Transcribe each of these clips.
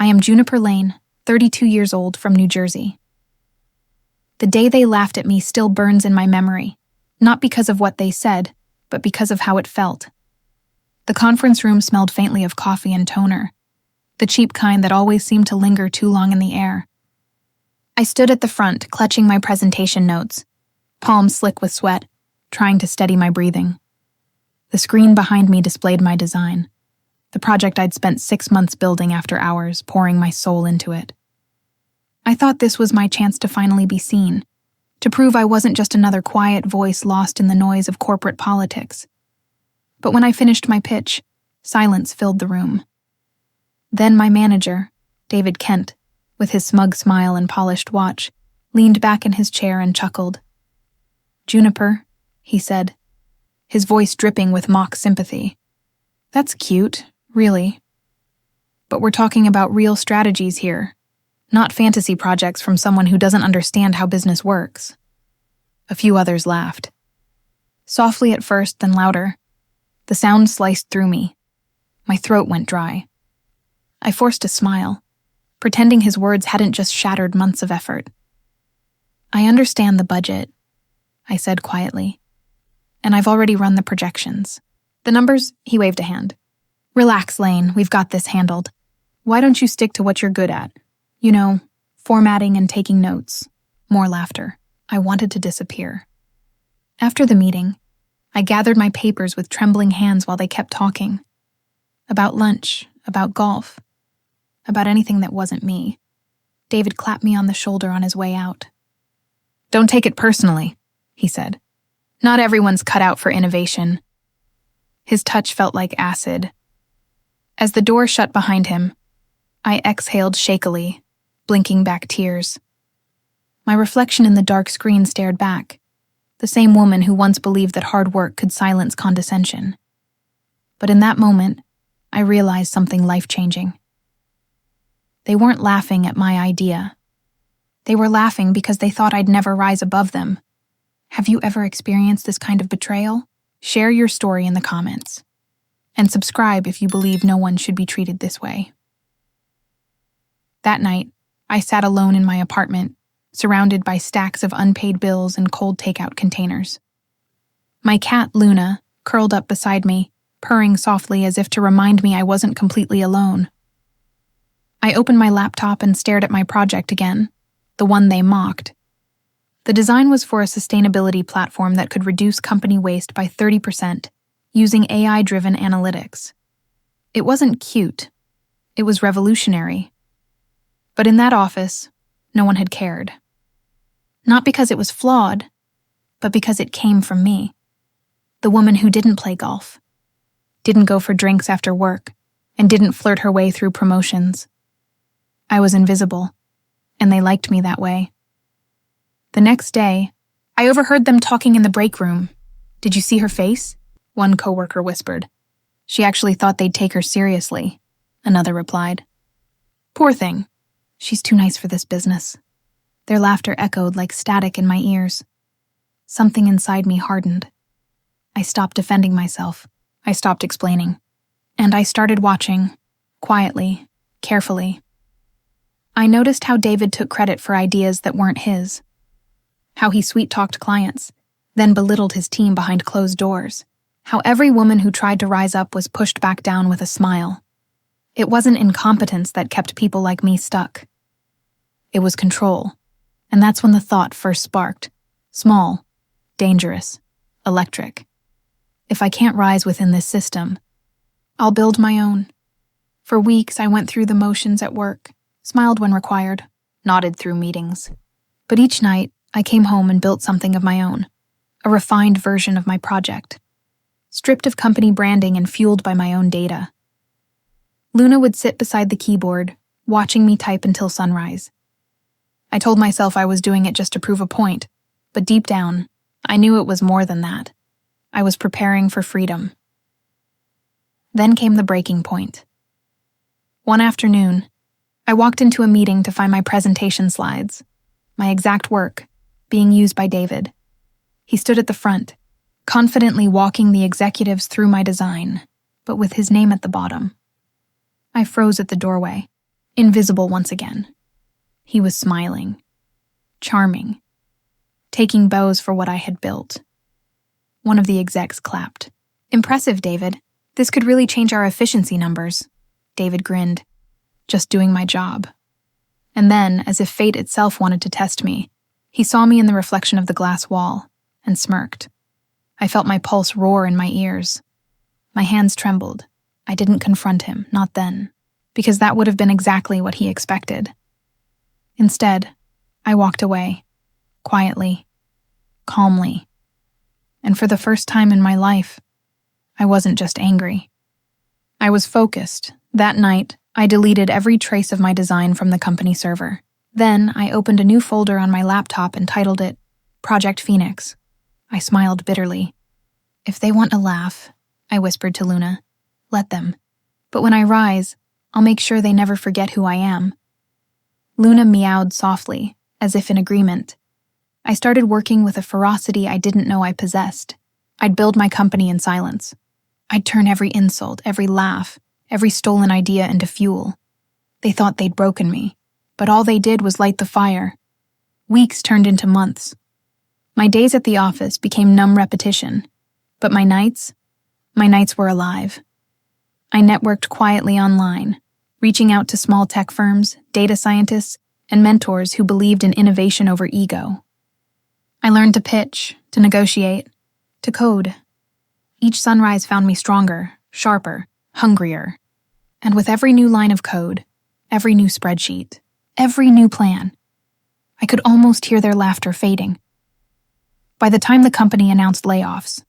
I am Juniper Lane, 32 years old, from New Jersey. The day they laughed at me still burns in my memory, not because of what they said, but because of how it felt. The conference room smelled faintly of coffee and toner, the cheap kind that always seemed to linger too long in the air. I stood at the front, clutching my presentation notes, palms slick with sweat, trying to steady my breathing. The screen behind me displayed my design, the project I'd spent 6 months building after hours, pouring my soul into it. I thought this was my chance to finally be seen, to prove I wasn't just another quiet voice lost in the noise of corporate politics. But when I finished my pitch, silence filled the room. Then my manager, David Kent, with his smug smile and polished watch, leaned back in his chair and chuckled. "Juniper," he said, his voice dripping with mock sympathy. "That's cute, really. But we're talking about real strategies here, not fantasy projects from someone who doesn't understand how business works." A few others laughed. Softly at first, then louder. The sound sliced through me. My throat went dry. I forced a smile, pretending his words hadn't just shattered months of effort. "I understand the budget," I said quietly. "And I've already run the projections. The numbers," he waved a hand. "Relax, Lane, we've got this handled. Why don't you stick to what you're good at? You know, formatting and taking notes." More laughter. I wanted to disappear. After the meeting, I gathered my papers with trembling hands while they kept talking. About lunch, about golf, about anything that wasn't me. David clapped me on the shoulder on his way out. "Don't take it personally," he said. "Not everyone's cut out for innovation." His touch felt like acid. As the door shut behind him, I exhaled shakily, blinking back tears. My reflection in the dark screen stared back, the same woman who once believed that hard work could silence condescension. But in that moment, I realized something life-changing. They weren't laughing at my idea. They were laughing because they thought I'd never rise above them. Have you ever experienced this kind of betrayal? Share your story in the comments. And subscribe if you believe no one should be treated this way. That night, I sat alone in my apartment, surrounded by stacks of unpaid bills and cold takeout containers. My cat, Luna, curled up beside me, purring softly as if to remind me I wasn't completely alone. I opened my laptop and stared at my project again, the one they mocked. The design was for a sustainability platform that could reduce company waste by 30% using AI-driven analytics. It wasn't cute. It was revolutionary. But in that office, no one had cared. Not because it was flawed, but because it came from me. The woman who didn't play golf, didn't go for drinks after work, and didn't flirt her way through promotions. I was invisible, and they liked me that way. The next day, I overheard them talking in the break room. "Did you see her face?" one coworker whispered. "She actually thought they'd take her seriously," another replied. "Poor thing. She's too nice for this business." Their laughter echoed like static in my ears. Something inside me hardened. I stopped defending myself. I stopped explaining. And I started watching, quietly, carefully. I noticed how David took credit for ideas that weren't his. How he sweet-talked clients, then belittled his team behind closed doors. How every woman who tried to rise up was pushed back down with a smile. It wasn't incompetence that kept people like me stuck. It was control. And that's when the thought first sparked. Small, dangerous, electric. If I can't rise within this system, I'll build my own. For weeks, I went through the motions at work, smiled when required, nodded through meetings. But each night, I came home and built something of my own, a refined version of my project, stripped of company branding and fueled by my own data. Luna would sit beside the keyboard, watching me type until sunrise. I told myself I was doing it just to prove a point, but deep down, I knew it was more than that. I was preparing for freedom. Then came the breaking point. One afternoon, I walked into a meeting to find my presentation slides, my exact work, being used by David. He stood at the front, confidently walking the executives through my design, but with his name at the bottom. I froze at the doorway, invisible once again. He was smiling, charming, taking bows for what I had built. One of the execs clapped. "Impressive, David. This could really change our efficiency numbers." David grinned. "Just doing my job." And then, as if fate itself wanted to test me, he saw me in the reflection of the glass wall and smirked. I felt my pulse roar in my ears. My hands trembled. I didn't confront him, not then, because that would have been exactly what he expected. Instead, I walked away, quietly, calmly. And for the first time in my life, I wasn't just angry. I was focused. That night, I deleted every trace of my design from the company server. Then, I opened a new folder on my laptop and titled it Project Phoenix. I smiled bitterly. "If they want a laugh," I whispered to Luna, "let them. But when I rise, I'll make sure they never forget who I am." Luna meowed softly, as if in agreement. I started working with a ferocity I didn't know I possessed. I'd build my company in silence. I'd turn every insult, every laugh, every stolen idea into fuel. They thought they'd broken me, but all they did was light the fire. Weeks turned into months. My days at the office became numb repetition, but my nights were alive. I networked quietly online, reaching out to small tech firms, data scientists, and mentors who believed in innovation over ego. I learned to pitch, to negotiate, to code. Each sunrise found me stronger, sharper, hungrier. And with every new line of code, every new spreadsheet, every new plan, I could almost hear their laughter fading. By the time the company announced layoffs,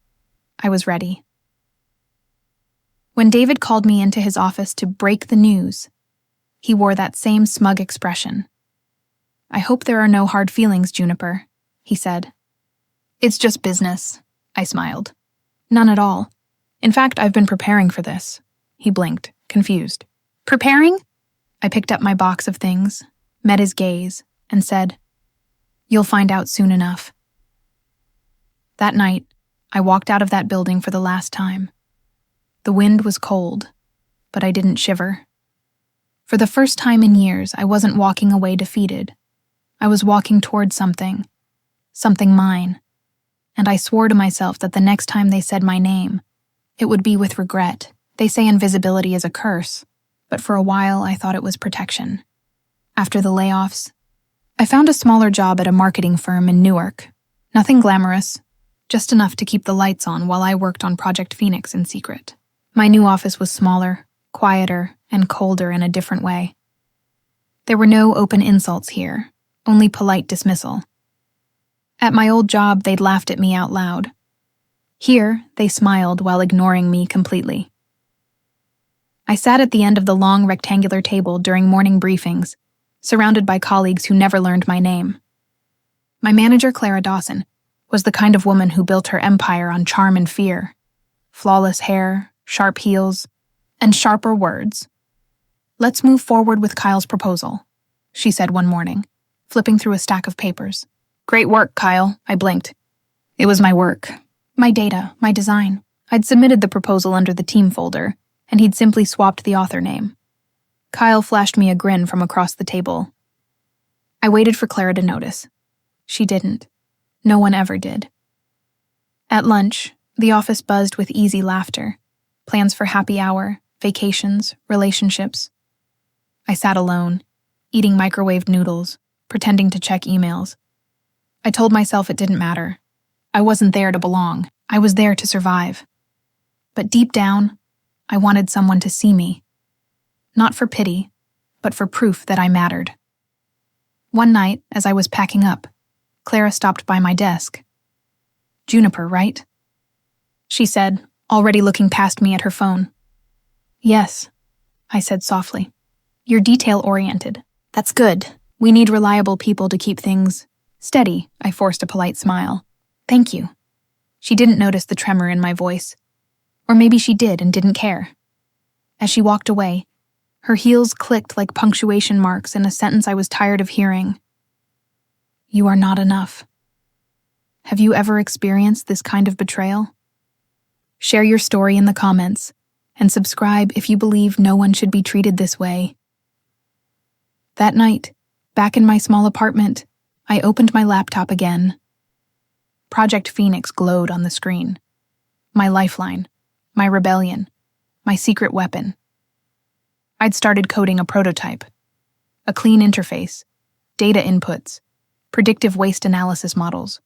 I was ready. When David called me into his office to break the news, he wore that same smug expression. "I hope there are no hard feelings, Juniper," he said. "It's just business," I smiled. "None at all. In fact, I've been preparing for this." He blinked, confused. "Preparing?" I picked up my box of things, met his gaze, and said, "You'll find out soon enough." That night, I walked out of that building for the last time. The wind was cold, but I didn't shiver. For the first time in years, I wasn't walking away defeated. I was walking toward something mine. And I swore to myself that the next time they said my name, it would be with regret. They say invisibility is a curse, but for a while I thought it was protection. After the layoffs, I found a smaller job at a marketing firm in Newark. Nothing glamorous, just enough to keep the lights on while I worked on Project Phoenix in secret. My new office was smaller, quieter, and colder in a different way. There were no open insults here, only polite dismissal. At my old job, they'd laughed at me out loud. Here, they smiled while ignoring me completely. I sat at the end of the long rectangular table during morning briefings, surrounded by colleagues who never learned my name. My manager, Clara Dawson, was the kind of woman who built her empire on charm and fear. Flawless hair, sharp heels, and sharper words. "Let's move forward with Kyle's proposal," she said one morning, flipping through a stack of papers. "Great work, Kyle," I blinked. It was my work. My data, my design. I'd submitted the proposal under the team folder, and he'd simply swapped the author name. Kyle flashed me a grin from across the table. I waited for Clara to notice. She didn't. No one ever did. At lunch, the office buzzed with easy laughter, plans for happy hour, vacations, relationships. I sat alone, eating microwaved noodles, pretending to check emails. I told myself it didn't matter. I wasn't there to belong. I was there to survive. But deep down, I wanted someone to see me. Not for pity, but for proof that I mattered. One night, as I was packing up, Clara stopped by my desk. "Juniper, right?" she said, already looking past me at her phone. "Yes," I said softly. "You're detail-oriented. That's good. We need reliable people to keep things steady." I forced a polite smile. "Thank you." She didn't notice the tremor in my voice. Or maybe she did and didn't care. As she walked away, her heels clicked like punctuation marks in a sentence I was tired of hearing. "You are not enough." Have you ever experienced this kind of betrayal? Share your story in the comments, and subscribe if you believe no one should be treated this way. That night, back in my small apartment, I opened my laptop again. Project Phoenix glowed on the screen. My lifeline, my rebellion, my secret weapon. I'd started coding a prototype. A clean interface, data inputs, predictive waste analysis models.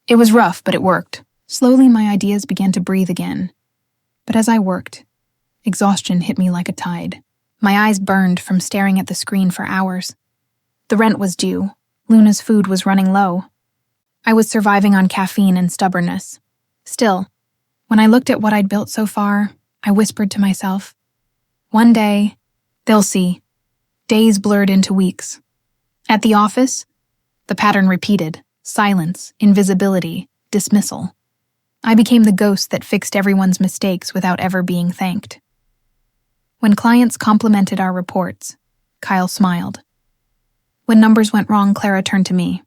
It was rough, but it worked. Slowly, my ideas began to breathe again. But as I worked, exhaustion hit me like a tide. My eyes burned from staring at the screen for hours. The rent was due. Luna's food was running low. I was surviving on caffeine and stubbornness. Still, when I looked at what I'd built so far, I whispered to myself, one day, they'll see. Days blurred into weeks. At the office, the pattern repeated. Silence, invisibility, dismissal. I became the ghost that fixed everyone's mistakes without ever being thanked. When clients complimented our reports, Kyle smiled. When numbers went wrong, Clara turned to me.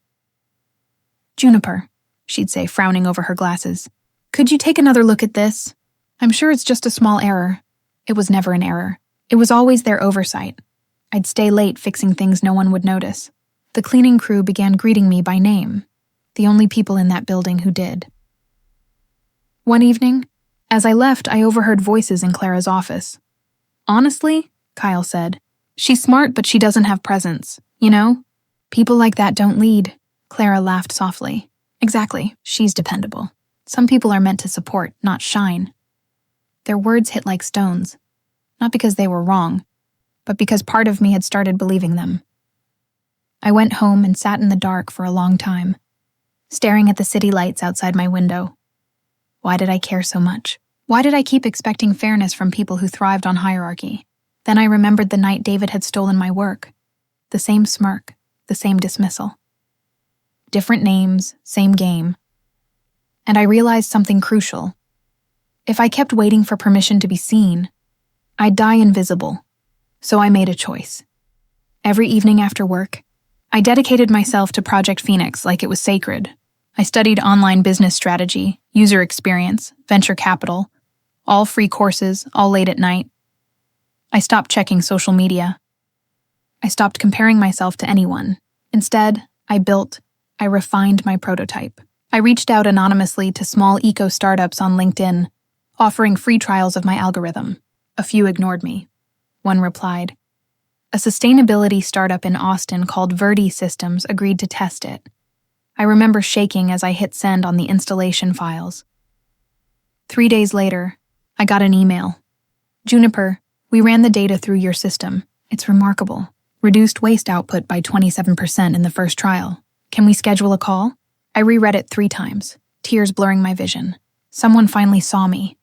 Juniper, she'd say, frowning over her glasses, could you take another look at this? I'm sure it's just a small error. It was never an error. It was always their oversight. I'd stay late fixing things no one would notice. The cleaning crew began greeting me by name, the only people in that building who did. One evening, as I left, I overheard voices in Clara's office. Honestly, Kyle said, she's smart, but she doesn't have presence. You know? People like that don't lead. Clara laughed softly. Exactly, she's dependable. Some people are meant to support, not shine. Their words hit like stones, not because they were wrong, but because part of me had started believing them. I went home and sat in the dark for a long time, staring at the city lights outside my window. Why did I care so much? Why did I keep expecting fairness from people who thrived on hierarchy? Then I remembered the night David had stolen my work. The same smirk, the same dismissal. Different names, same game. And I realized something crucial. If I kept waiting for permission to be seen, I'd die invisible. So I made a choice. Every evening after work, I dedicated myself to Project Phoenix like it was sacred. I studied online business strategy, user experience, venture capital, all free courses, all late at night. I stopped checking social media. I stopped comparing myself to anyone. Instead, I refined my prototype. I reached out anonymously to small eco-startups on LinkedIn, offering free trials of my algorithm. A few ignored me. One replied. A sustainability startup in Austin called Verdi Systems agreed to test it. I remember shaking as I hit send on the installation files. 3 days later, I got an email. Juniper, we ran the data through your system. It's remarkable. Reduced waste output by 27% in the first trial. Can we schedule a call? I reread it 3 times, tears blurring my vision. Someone finally saw me.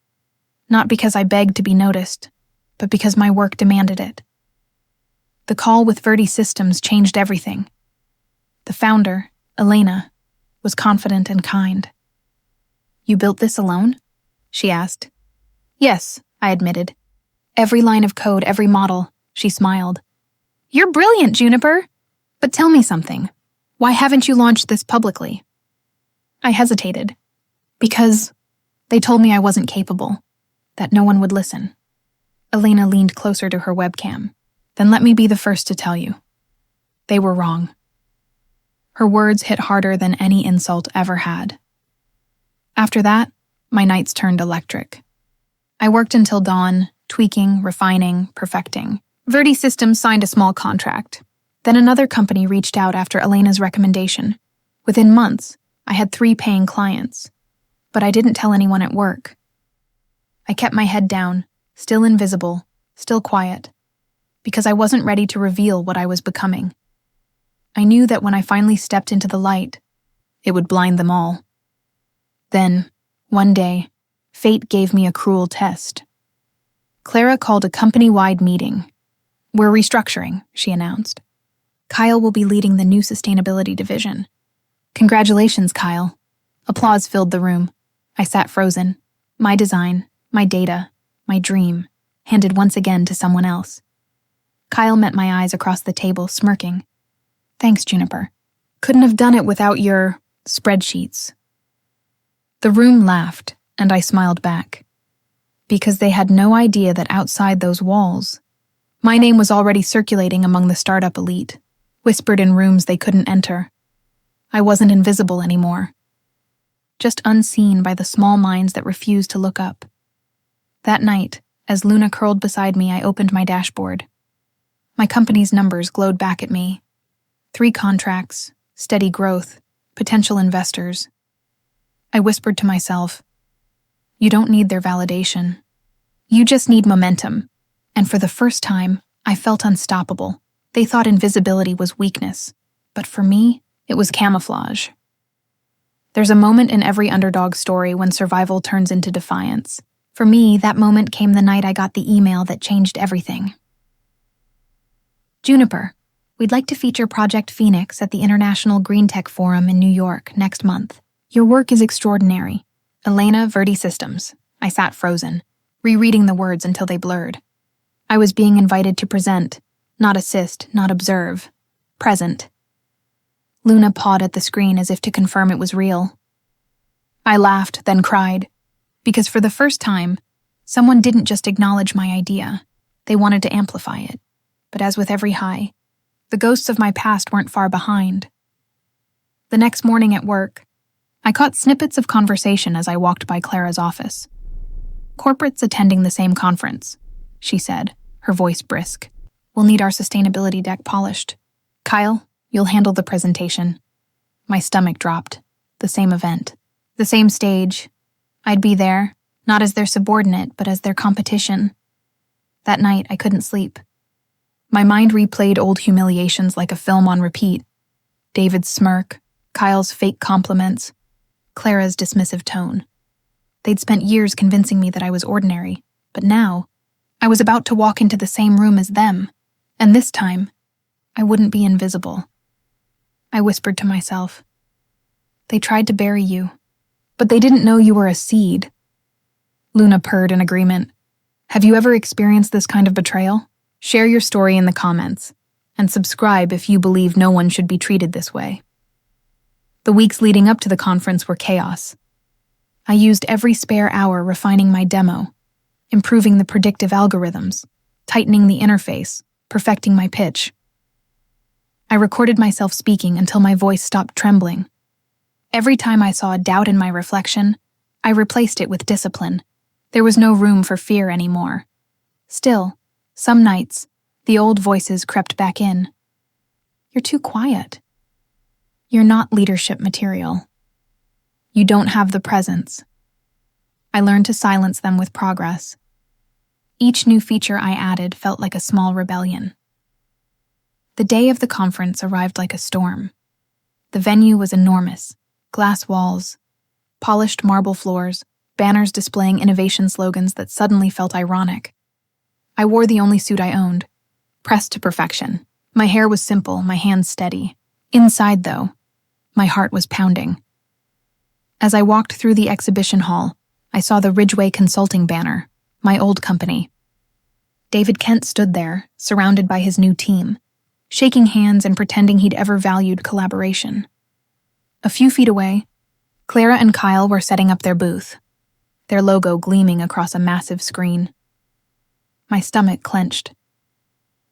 Not because I begged to be noticed, but because my work demanded it. The call with Verdi Systems changed everything. The founder, Elena, was confident and kind. You built this alone? She asked. Yes, I admitted. Every line of code, every model, she smiled. You're brilliant, Juniper. But tell me something. Why haven't you launched this publicly? I hesitated. Because they told me I wasn't capable, that no one would listen. Elena leaned closer to her webcam. Then let me be the first to tell you. They were wrong. Her words hit harder than any insult ever had. After that, my nights turned electric. I worked until dawn, tweaking, refining, perfecting. Verdi Systems signed a small contract. Then another company reached out after Elena's recommendation. Within months, I had 3 paying clients. But I didn't tell anyone at work. I kept my head down, still invisible, still quiet, because I wasn't ready to reveal what I was becoming. I knew that when I finally stepped into the light, it would blind them all. Then, one day, fate gave me a cruel test. Clara called a company-wide meeting. We're restructuring, she announced. Kyle will be leading the new sustainability division. Congratulations, Kyle. Applause filled the room. I sat frozen. My design, my data, my dream, handed once again to someone else. Kyle met my eyes across the table, smirking. Thanks, Juniper. Couldn't have done it without your spreadsheets. The room laughed, and I smiled back. Because they had no idea that outside those walls, My name was already circulating among the startup elite, whispered in rooms they couldn't enter. I wasn't invisible anymore, just unseen by the small minds that refused to look up. That night, as Luna curled beside me, I opened my dashboard. My company's numbers glowed back at me. 3 contracts, steady growth, potential investors. I whispered to myself, "You don't need their validation. You just need momentum." And for the first time, I felt unstoppable. They thought invisibility was weakness, but for me, it was camouflage. There's a moment in every underdog story when survival turns into defiance. For me, that moment came the night I got the email that changed everything. Juniper, we'd like to feature Project Phoenix at the International Green Tech Forum in New York next month. Your work is extraordinary. Elena, Verdi Systems. I sat frozen, rereading the words until they blurred. I was being invited to present, not assist, not observe. Present. Luna pawed at the screen as if to confirm it was real. I laughed, then cried, because for the first time, someone didn't just acknowledge my idea. They wanted to amplify it. But as with every high, the ghosts of my past weren't far behind. The next morning at work, I caught snippets of conversation as I walked by Clara's office. "Corporate's attending the same conference," she said, her voice brisk. "We'll need our sustainability deck polished. Kyle, you'll handle the presentation." My stomach dropped. The same event. The same stage. I'd be there, not as their subordinate, but as their competition. That night, I couldn't sleep. My mind replayed old humiliations like a film on repeat. David's smirk, Kyle's fake compliments, Clara's dismissive tone. They'd spent years convincing me that I was ordinary, but now, I was about to walk into the same room as them, and this time, I wouldn't be invisible. I whispered to myself, "They tried to bury you, but they didn't know you were a seed." Luna purred in agreement. Have you ever experienced this kind of betrayal? Share your story in the comments, and subscribe if you believe no one should be treated this way. The weeks leading up to the conference were chaos. I used every spare hour refining my demo, improving the predictive algorithms, tightening the interface, perfecting my pitch. I recorded myself speaking until my voice stopped trembling. Every time I saw a doubt in my reflection, I replaced it with discipline. There was no room for fear anymore. Still, some nights, the old voices crept back in. "You're too quiet. You're not leadership material. You don't have the presence." I learned to silence them with progress. Each new feature I added felt like a small rebellion. The day of the conference arrived like a storm. The venue was enormous. Glass walls, polished marble floors, banners displaying innovation slogans that suddenly felt ironic. I wore the only suit I owned, pressed to perfection. My hair was simple, my hands steady. Inside, though, my heart was pounding. As I walked through the exhibition hall, I saw the Ridgeway Consulting banner, my old company. David Kent stood there, surrounded by his new team, shaking hands and pretending he'd ever valued collaboration. A few feet away, Clara and Kyle were setting up their booth, their logo gleaming across a massive screen. My stomach clenched.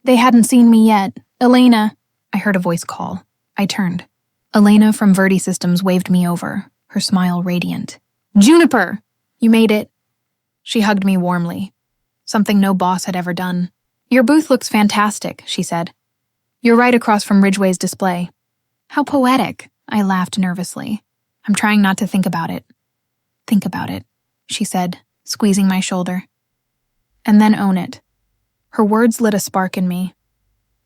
"They hadn't seen me yet. Elena," I heard a voice call. I turned. Elena from Verdi Systems waved me over, her smile radiant. "Juniper! You made it." She hugged me warmly, something no boss had ever done. "Your booth looks fantastic," she said. "You're right across from Ridgeway's display." "How poetic," I laughed nervously. "I'm trying not to think about it." "Think about it," she said, squeezing my shoulder. "And then own it." Her words lit a spark in me.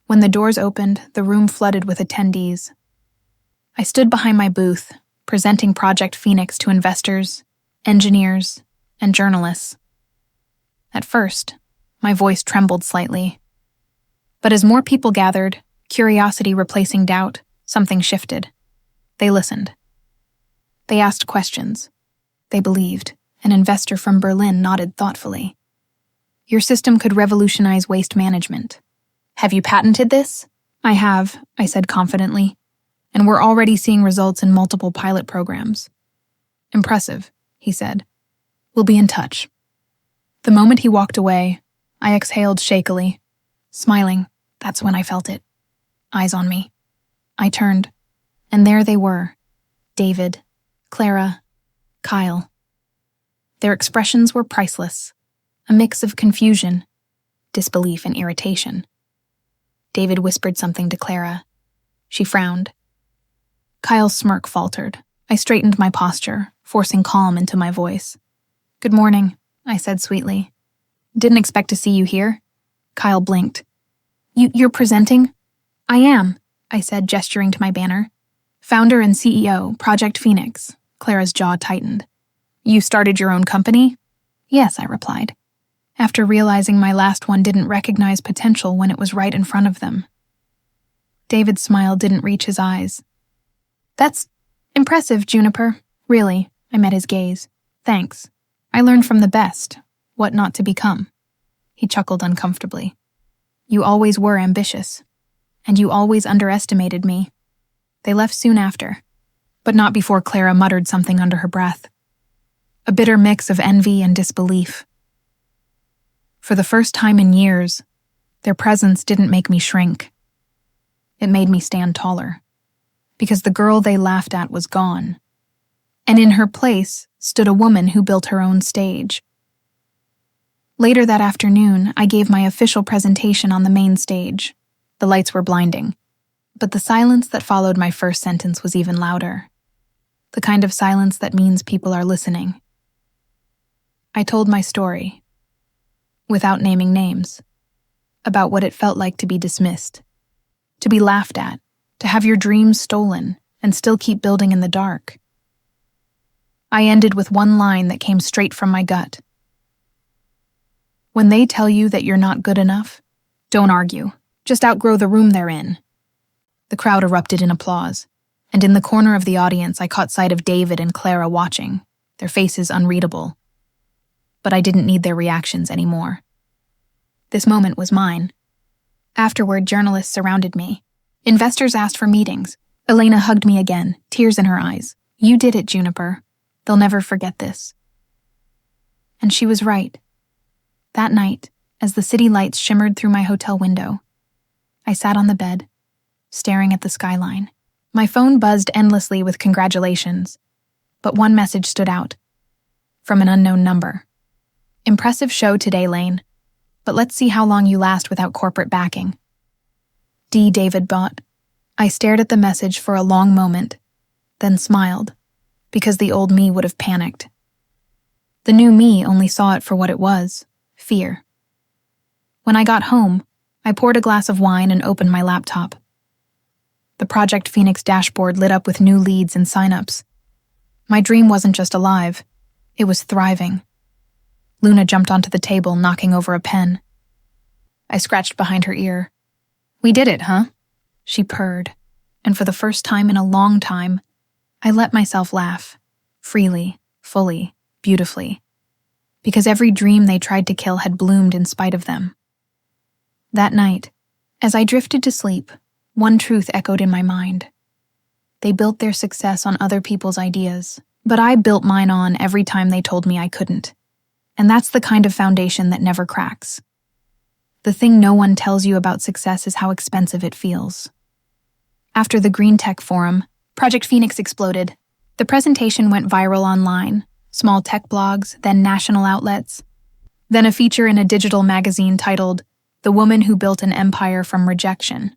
When the doors opened, the room flooded with attendees. I stood behind my booth, presenting Project Phoenix to investors, engineers, and journalists. At first, my voice trembled slightly. But as more people gathered, curiosity replacing doubt, something shifted. They listened. They asked questions. They believed. An investor from Berlin nodded thoughtfully. "Your system could revolutionize waste management. Have you patented this?" "I have," I said confidently. "And we're already seeing results in multiple pilot programs." "Impressive," he said. "We'll be in touch." The moment he walked away, I exhaled shakily. Smiling, that's when I felt it. Eyes on me. I turned, and there they were. David, Clara, Kyle. Their expressions were priceless, a mix of confusion, disbelief, and irritation. David whispered something to Clara. She frowned. Kyle's smirk faltered. I straightened my posture, forcing calm into my voice. "Good morning," I said sweetly. "Didn't expect to see you here." Kyle blinked. You're presenting?" "I am," I said, gesturing to my banner. "Founder and CEO, Project Phoenix." Clara's jaw tightened. "You started your own company?" "Yes," I replied, after realizing my last one didn't recognize potential when it was right in front of them. David's smile didn't reach his eyes. "That's impressive, Juniper. Really," I met his gaze. "Thanks. I learned from the best what not to become." He chuckled uncomfortably. "You always were ambitious, and you always underestimated me." They left soon after, but not before Clara muttered something under her breath. A bitter mix of envy and disbelief. For the first time in years, their presence didn't make me shrink. It made me stand taller, because the girl they laughed at was gone, and in her place stood a woman who built her own stage. Later that afternoon, I gave my official presentation on the main stage. The lights were blinding, but the silence that followed my first sentence was even louder. The kind of silence that means people are listening. I told my story, without naming names, about what it felt like to be dismissed, to be laughed at, to have your dreams stolen, and still keep building in the dark. I ended with one line that came straight from my gut. When they tell you that you're not good enough, don't argue. Just outgrow the room they're in. The crowd erupted in applause, and in the corner of the audience I caught sight of David and Clara watching, their faces unreadable. But I didn't need their reactions anymore. This moment was mine. Afterward, journalists surrounded me. Investors asked for meetings. Elena hugged me again, tears in her eyes. "You did it, Juniper. They'll never forget this." And she was right. That night, as the city lights shimmered through my hotel window, I sat on the bed, staring at the skyline. My phone buzzed endlessly with congratulations, but one message stood out. From an unknown number. "Impressive show today, Lane. But let's see how long you last without corporate backing." D. David Bott. I stared at the message for a long moment, then smiled, because the old me would have panicked. The new me only saw it for what it was, fear. When I got home, I poured a glass of wine and opened my laptop. The Project Phoenix dashboard lit up with new leads and signups. My dream wasn't just alive, it was thriving. Luna jumped onto the table, knocking over a pen. I scratched behind her ear. "We did it, huh?" She purred, and for the first time in a long time, I let myself laugh, freely, fully, beautifully, because every dream they tried to kill had bloomed in spite of them. That night, as I drifted to sleep, one truth echoed in my mind. They built their success on other people's ideas, but I built mine on every time they told me I couldn't. And that's the kind of foundation that never cracks. The thing no one tells you about success is how expensive it feels. After the Green Tech Forum, Project Phoenix exploded. The presentation went viral online, small tech blogs, then national outlets, then a feature in a digital magazine titled "The Woman Who Built an Empire from Rejection."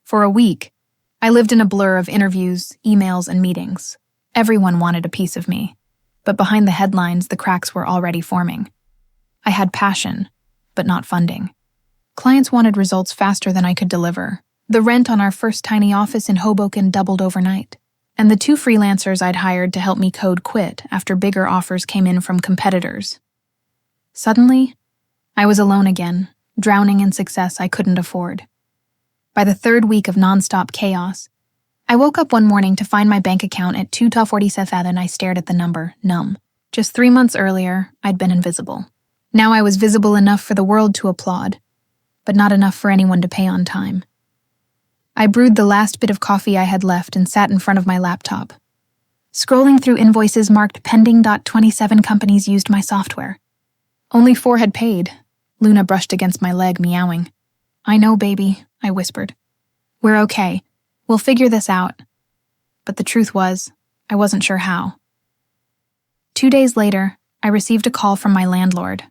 For a week, I lived in a blur of interviews, emails, and meetings. Everyone wanted a piece of me, but behind the headlines, the cracks were already forming. I had passion, but not funding. Clients wanted results faster than I could deliver. The rent on our first tiny office in Hoboken doubled overnight, and the 2 freelancers I'd hired to help me code quit after bigger offers came in from competitors. Suddenly, I was alone again, drowning in success I couldn't afford. By the 3rd week of nonstop chaos, I woke up one morning to find my bank account at 247 and I stared at the number, numb. Just 3 months earlier, I'd been invisible. Now I was visible enough for the world to applaud, but not enough for anyone to pay on time. I brewed the last bit of coffee I had left and sat in front of my laptop. Scrolling through invoices marked pending. 27 companies used my software. Only 4 had paid. Luna brushed against my leg, meowing. "I know, baby," I whispered. "We're okay. We'll figure this out." But the truth was, I wasn't sure how. 2 days later, I received a call from my landlord.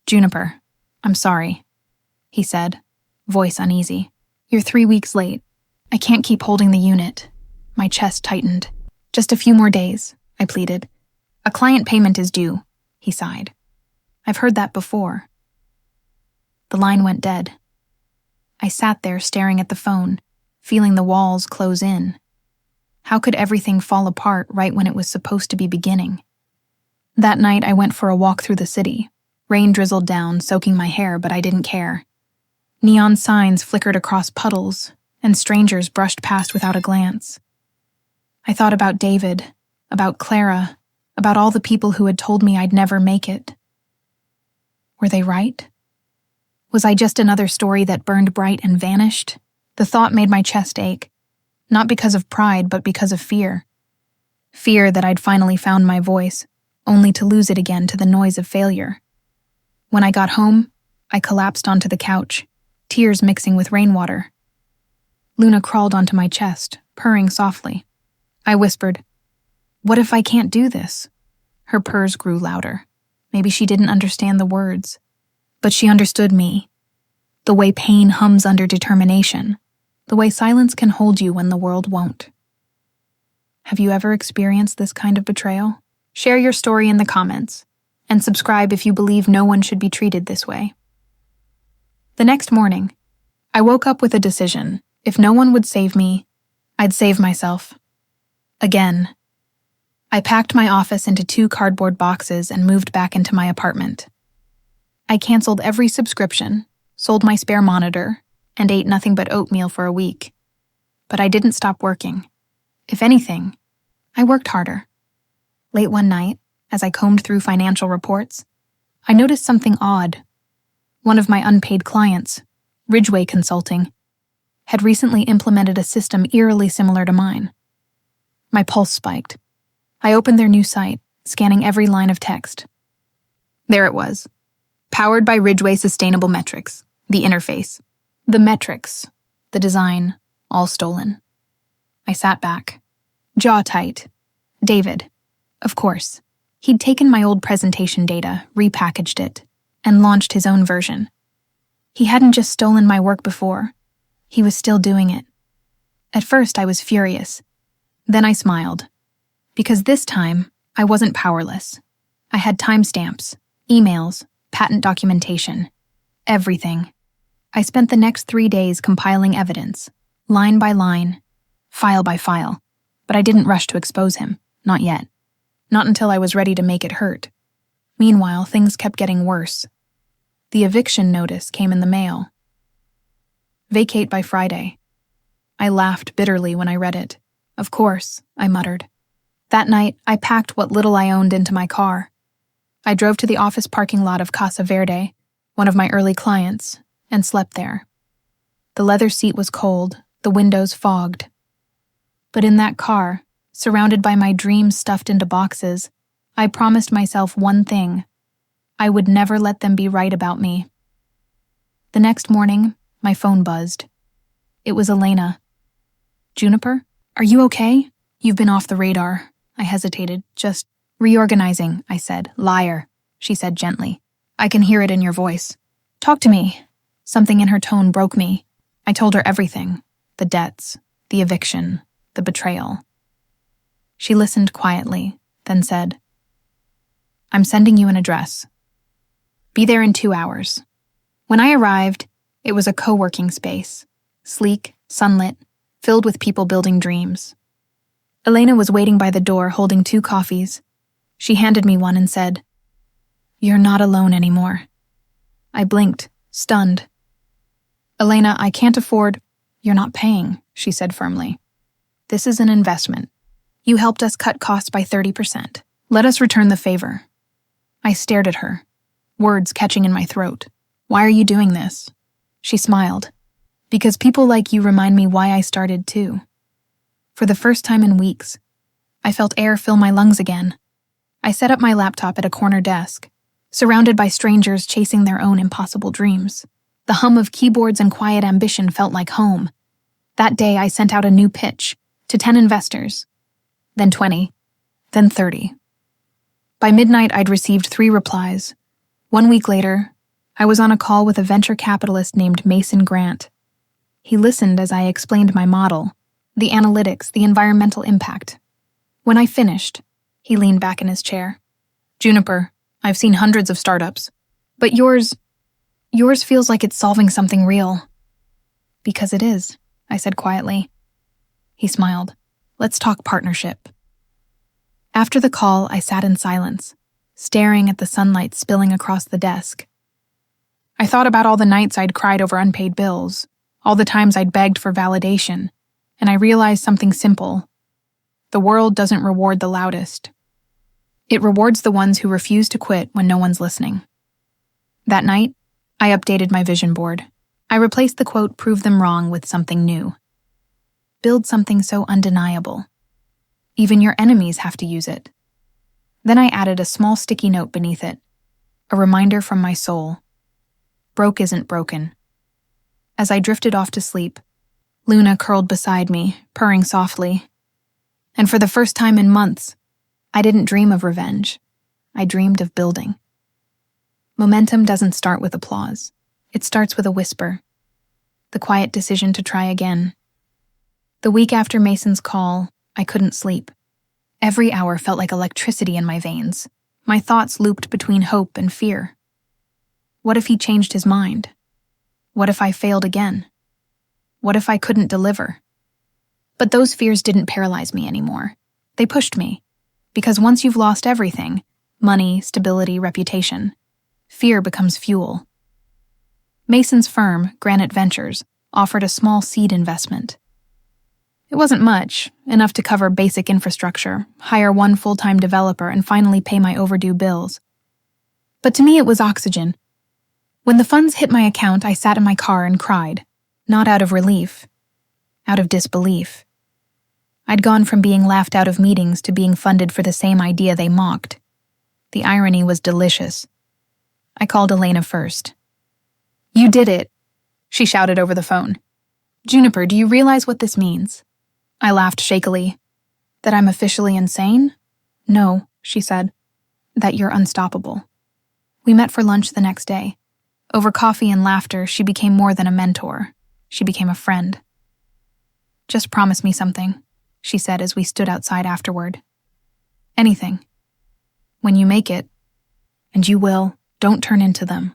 "Juniper, I'm sorry," he said, voice uneasy. "You're 3 weeks late. I can't keep holding the unit." My chest tightened. "Just a few more days," I pleaded. "A client payment is due," he sighed. "I've heard that before." The line went dead. I sat there staring at the phone, feeling the walls close in. How could everything fall apart right when it was supposed to be beginning? That night, I went for a walk through the city. Rain drizzled down, soaking my hair, but I didn't care. Neon signs flickered across puddles, and strangers brushed past without a glance. I thought about David, about Clara, about all the people who had told me I'd never make it. Were they right? Was I just another story that burned bright and vanished? The thought made my chest ache, not because of pride, but because of fear. Fear that I'd finally found my voice, only to lose it again to the noise of failure. When I got home, I collapsed onto the couch, tears mixing with rainwater. Luna crawled onto my chest, purring softly. I whispered, "What if I can't do this?" Her purrs grew louder. Maybe she didn't understand the words, but she understood me. The way pain hums under determination, the way silence can hold you when the world won't. Have you ever experienced this kind of betrayal? Share your story in the comments, and subscribe if you believe no one should be treated this way. The next morning, I woke up with a decision. If no one would save me, I'd save myself. Again. I packed my office into 2 cardboard boxes and moved back into my apartment. I canceled every subscription, sold my spare monitor, and ate nothing but oatmeal for a week. But I didn't stop working. If anything, I worked harder. Late one night, as I combed through financial reports, I noticed something odd. One of my unpaid clients, Ridgeway Consulting, had recently implemented a system eerily similar to mine. My pulse spiked. I opened their new site, scanning every line of text. There it was. Powered by Ridgeway Sustainable Metrics, the interface. The metrics, the design, all stolen. I sat back, jaw tight. David, of course. He'd taken my old presentation data, repackaged it, and launched his own version. He hadn't just stolen my work before. He was still doing it. At first, I was furious. Then I smiled. Because this time, I wasn't powerless. I had timestamps, emails, patent documentation, everything. I spent the next 3 days compiling evidence, line by line, file by file, but I didn't rush to expose him, not yet. Not until I was ready to make it hurt. Meanwhile, things kept getting worse. The eviction notice came in the mail. Vacate by Friday. I laughed bitterly when I read it. Of course, I muttered. That night, I packed what little I owned into my car. I drove to the office parking lot of Casa Verde, one of my early clients, and slept there. The leather seat was cold, the windows fogged. But in that car, surrounded by my dreams stuffed into boxes, I promised myself one thing. I would never let them be right about me. The next morning, my phone buzzed. It was Elena. "Juniper, are you okay? You've been off the radar." I hesitated. "Just reorganizing," I said. "Liar," she said gently. "I can hear it in your voice. Talk to me." Something in her tone broke me. I told her everything. The debts, the eviction, the betrayal. She listened quietly, then said, "I'm sending you an address. Be there in 2 hours." When I arrived, it was a co-working space, sleek, sunlit, filled with people building dreams. Elena was waiting by the door holding 2 coffees. She handed me one and said, "You're not alone anymore." I blinked, stunned. "Elena, I can't afford—" "You're not paying," she said firmly. "This is an investment. You helped us cut costs by 30%. Let us return the favor." I stared at her, words catching in my throat. "Why are you doing this?" She smiled. "Because people like you remind me why I started too." For the first time in weeks, I felt air fill my lungs again. I set up my laptop at a corner desk, surrounded by strangers chasing their own impossible dreams. The hum of keyboards and quiet ambition felt like home. That day, I sent out a new pitch to 10 investors, then 20, then 30. By midnight, I'd received 3 replies. 1 week later, I was on a call with a venture capitalist named Mason Grant. He listened as I explained my model, the analytics, the environmental impact. When I finished, he leaned back in his chair. Juniper, I've seen hundreds of startups, but yours feels like it's solving something real. Because it is, I said quietly. He smiled. Let's talk partnership. After the call, I sat in silence, staring at the sunlight spilling across the desk. I thought about all the nights I'd cried over unpaid bills, all the times I'd begged for validation, and I realized something simple. The world doesn't reward the loudest. It rewards the ones who refuse to quit when no one's listening. That night, I updated my vision board. I replaced the quote, "Prove them wrong," with something new. Build something so undeniable. Even your enemies have to use it. Then I added a small sticky note beneath it, a reminder from my soul. Broke isn't broken. As I drifted off to sleep, Luna curled beside me, purring softly. And for the first time in months, I didn't dream of revenge. I dreamed of building. Momentum doesn't start with applause. It starts with a whisper. The quiet decision to try again. The week after Mason's call, I couldn't sleep. Every hour felt like electricity in my veins. My thoughts looped between hope and fear. What if he changed his mind? What if I failed again? What if I couldn't deliver? But those fears didn't paralyze me anymore. They pushed me. Because once you've lost everything, money, stability, reputation, fear becomes fuel. Mason's firm, Granite Ventures, offered a small seed investment. It wasn't much, enough to cover basic infrastructure, hire 1 full-time developer, and finally pay my overdue bills. But to me it was oxygen. When the funds hit my account, I sat in my car and cried, not out of relief, out of disbelief. I'd gone from being laughed out of meetings to being funded for the same idea they mocked. The irony was delicious. I called Elena first. "You did it," she shouted over the phone. "Juniper, do you realize what this means?" I laughed shakily. "That I'm officially insane?" "No," she said. "That you're unstoppable." We met for lunch the next day. Over coffee and laughter, she became more than a mentor. She became a friend. "Just promise me something," she said as we stood outside afterward. "Anything. When you make it, and you will, don't turn into them."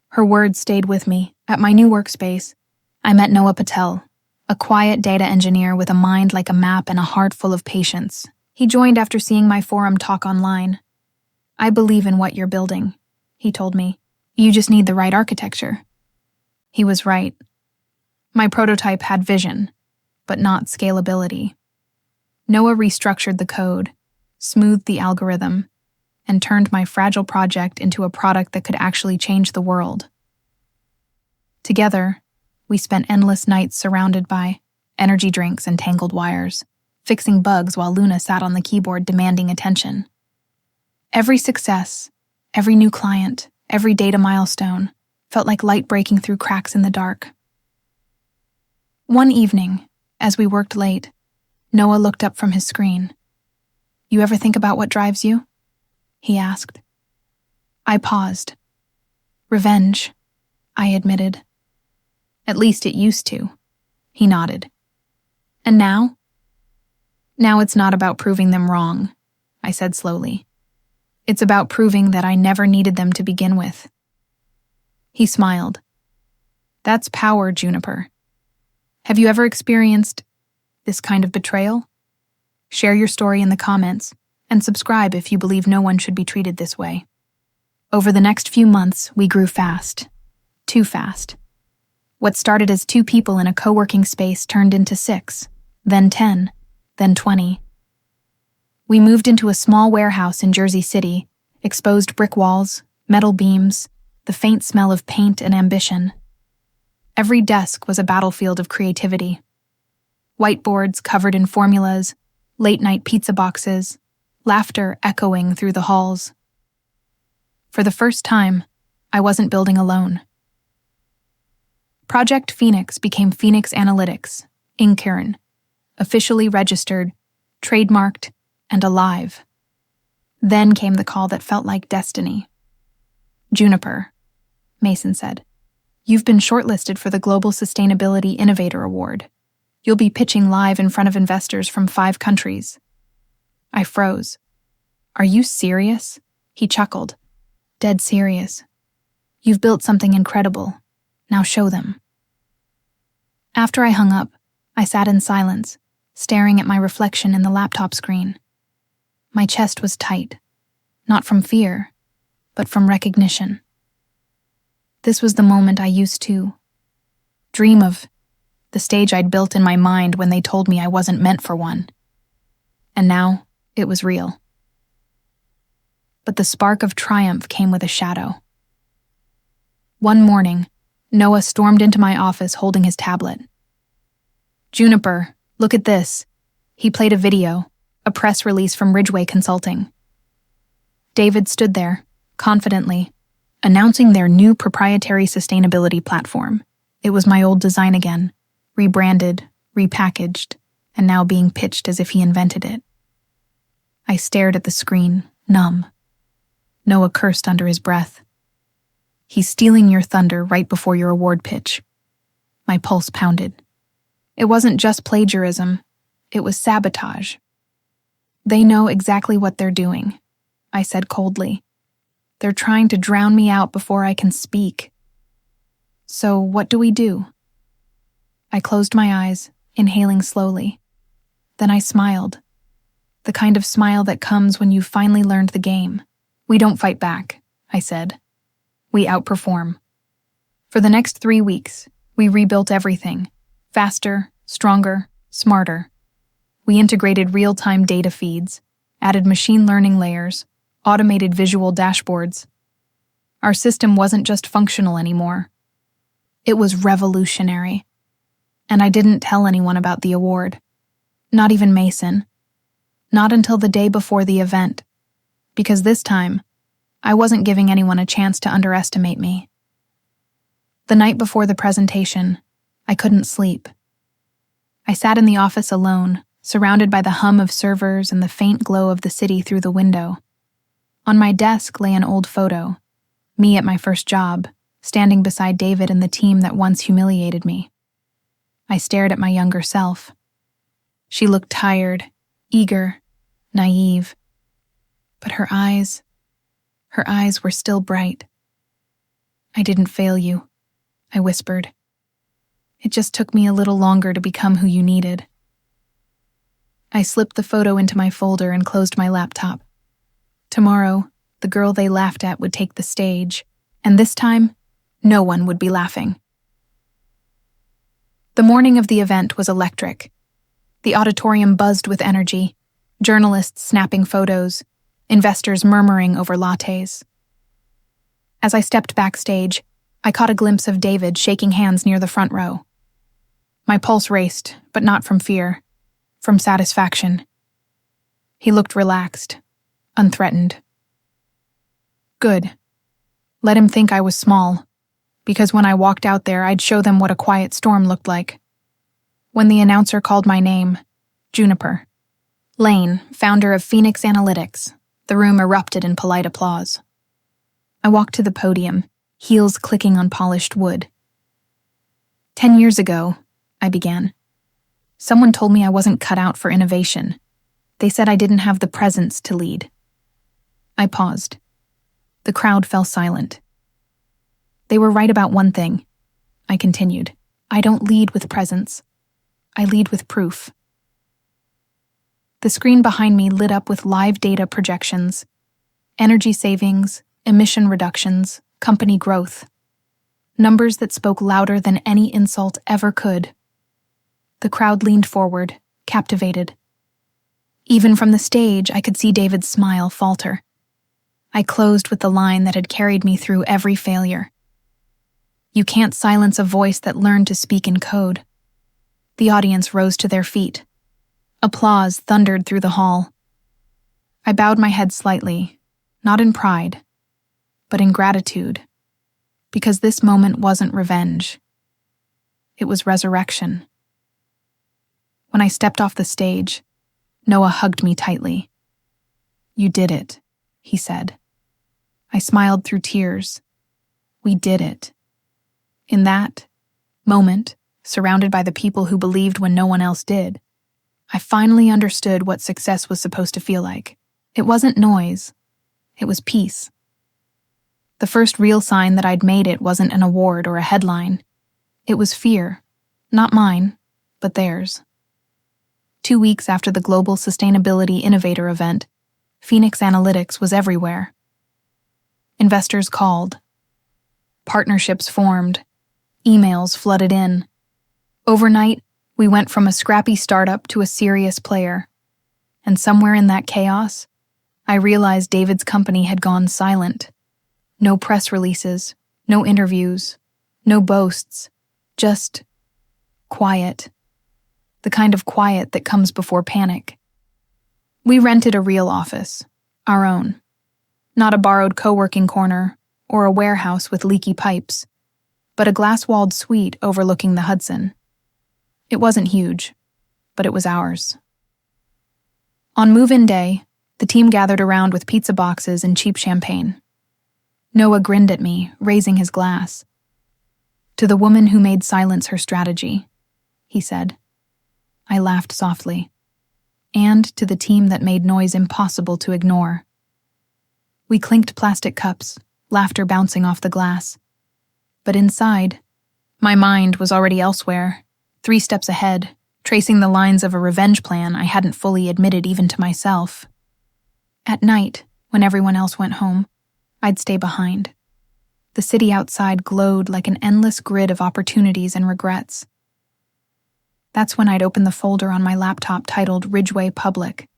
Her words stayed with me. At my new workspace, I met Noah Patel, a quiet data engineer with a mind like a map and a heart full of patience. He joined after seeing my forum talk online. "I believe in what you're building," he told me. "You just need the right architecture." He was right. My prototype had vision, but not scalability. Noah restructured the code, smoothed the algorithm, and turned my fragile project into a product that could actually change the world. Together, we spent endless nights surrounded by energy drinks and tangled wires, fixing bugs while Luna sat on the keyboard demanding attention. Every success, every new client, every data milestone felt like light breaking through cracks in the dark. One evening, as we worked late, Noah looked up from his screen. "You ever think about what drives you?" he asked. I paused. "Revenge," I admitted. "At least it used to," he nodded. "And now?" "Now it's not about proving them wrong," I said slowly. "It's about proving that I never needed them to begin with." He smiled. "That's power, Juniper. Have you ever experienced this kind of betrayal? Share your story in the comments, and subscribe if you believe no one should be treated this way." Over the next few months, we grew fast. Too fast. What started as 2 people in a co-working space turned into 6, then 10, then 20. We moved into a small warehouse in Jersey City, exposed brick walls, metal beams, the faint smell of paint and ambition. Every desk was a battlefield of creativity. Whiteboards covered in formulas, late-night pizza boxes, laughter echoing through the halls. For the first time, I wasn't building alone. Project Phoenix became Phoenix Analytics, Inc., officially registered, trademarked, and alive. Then came the call that felt like destiny. Juniper, Mason said, you've been shortlisted for the Global Sustainability Innovator Award. You'll be pitching live in front of investors from 5 countries. I froze. Are you serious? He chuckled. Dead serious. You've built something incredible. Now show them. After I hung up, I sat in silence, staring at my reflection in the laptop screen. My chest was tight, not from fear, but from recognition. This was the moment I used to dream of, the stage I'd built in my mind when they told me I wasn't meant for one. And now, it was real. But the spark of triumph came with a shadow. One morning, Noah stormed into my office holding his tablet. Juniper, look at this. He played a video, a press release from Ridgeway Consulting. David stood there, confidently, announcing their new proprietary sustainability platform. It was my old design again, rebranded, repackaged, and now being pitched as if he invented it. I stared at the screen, numb. Noah cursed under his breath. He's stealing your thunder right before your award pitch. My pulse pounded. It wasn't just plagiarism, it was sabotage. They know exactly what they're doing, I said coldly. They're trying to drown me out before I can speak. So what do we do? I closed my eyes, inhaling slowly. Then I smiled. The kind of smile that comes when you've finally learned the game. We don't fight back, I said. We outperform. For the next 3 weeks, we rebuilt everything. Faster, stronger, smarter. We integrated real-time data feeds, added machine learning layers, automated visual dashboards. Our system wasn't just functional anymore. It was revolutionary. And I didn't tell anyone about the award. Not even Mason. Not until the day before the event. Because this time, I wasn't giving anyone a chance to underestimate me. The night before the presentation, I couldn't sleep. I sat in the office alone, surrounded by the hum of servers and the faint glow of the city through the window. On my desk lay an old photo, me at my first job, standing beside David and the team that once humiliated me. I stared at my younger self. She looked tired, eager, naive. But her eyes were still bright. I didn't fail you, I whispered. It just took me a little longer to become who you needed. I slipped the photo into my folder and closed my laptop. Tomorrow, the girl they laughed at would take the stage, and this time, no one would be laughing. The morning of the event was electric. The auditorium buzzed with energy, journalists snapping photos, investors murmuring over lattes. As I stepped backstage, I caught a glimpse of David shaking hands near the front row. My pulse raced, but not from fear, from satisfaction. He looked relaxed, unthreatened. Good. Let him think I was small, because when I walked out there, I'd show them what a quiet storm looked like. When the announcer called my name, Juniper Lane, founder of Phoenix Analytics, the room erupted in polite applause. I walked to the podium, heels clicking on polished wood. 10 years ago, I began. Someone told me I wasn't cut out for innovation. They said I didn't have the presence to lead. I paused. The crowd fell silent. They were right about one thing, I continued. I don't lead with presence. I lead with proof. The screen behind me lit up with live data projections, energy savings, emission reductions, company growth. Numbers that spoke louder than any insult ever could. The crowd leaned forward, captivated. Even from the stage, I could see David's smile falter. I closed with the line that had carried me through every failure. You can't silence a voice that learned to speak in code. The audience rose to their feet. Applause thundered through the hall. I bowed my head slightly, not in pride, but in gratitude, because this moment wasn't revenge. It was resurrection. When I stepped off the stage, Noah hugged me tightly. "You did it," he said. I smiled through tears. We did it. In that moment, surrounded by the people who believed when no one else did, I finally understood what success was supposed to feel like. It wasn't noise. It was peace. The first real sign that I'd made it wasn't an award or a headline. It was fear. Not mine, but theirs. 2 weeks after the Global Sustainability Innovator event, Phoenix Analytics was everywhere. Investors called. Partnerships formed. Emails flooded in. Overnight, we went from a scrappy startup to a serious player. And somewhere in that chaos, I realized David's company had gone silent. No press releases, no interviews, no boasts, just quiet. The kind of quiet that comes before panic. We rented a real office, our own. Not a borrowed co-working corner or a warehouse with leaky pipes, but a glass-walled suite overlooking the Hudson. It wasn't huge, but it was ours. On move-in day, the team gathered around with pizza boxes and cheap champagne. Noah grinned at me, raising his glass. "To the woman who made silence her strategy," he said. I laughed softly. "And to the team that made noise impossible to ignore." We clinked plastic cups, laughter bouncing off the glass. But inside, my mind was already elsewhere, 3 steps ahead, tracing the lines of a revenge plan I hadn't fully admitted even to myself. At night, when everyone else went home, I'd stay behind. The city outside glowed like an endless grid of opportunities and regrets. That's when I'd open the folder on my laptop titled Ridgeway Public.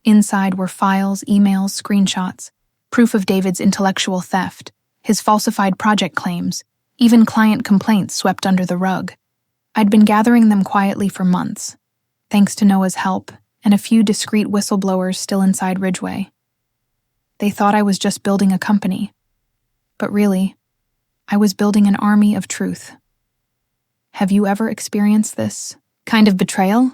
Inside were files, emails, screenshots, proof of David's intellectual theft, his falsified project claims, even client complaints swept under the rug. I'd been gathering them quietly for months, thanks to Noah's help and a few discreet whistleblowers still inside Ridgeway. They thought I was just building a company, but really, I was building an army of truth. Have you ever experienced this kind of betrayal?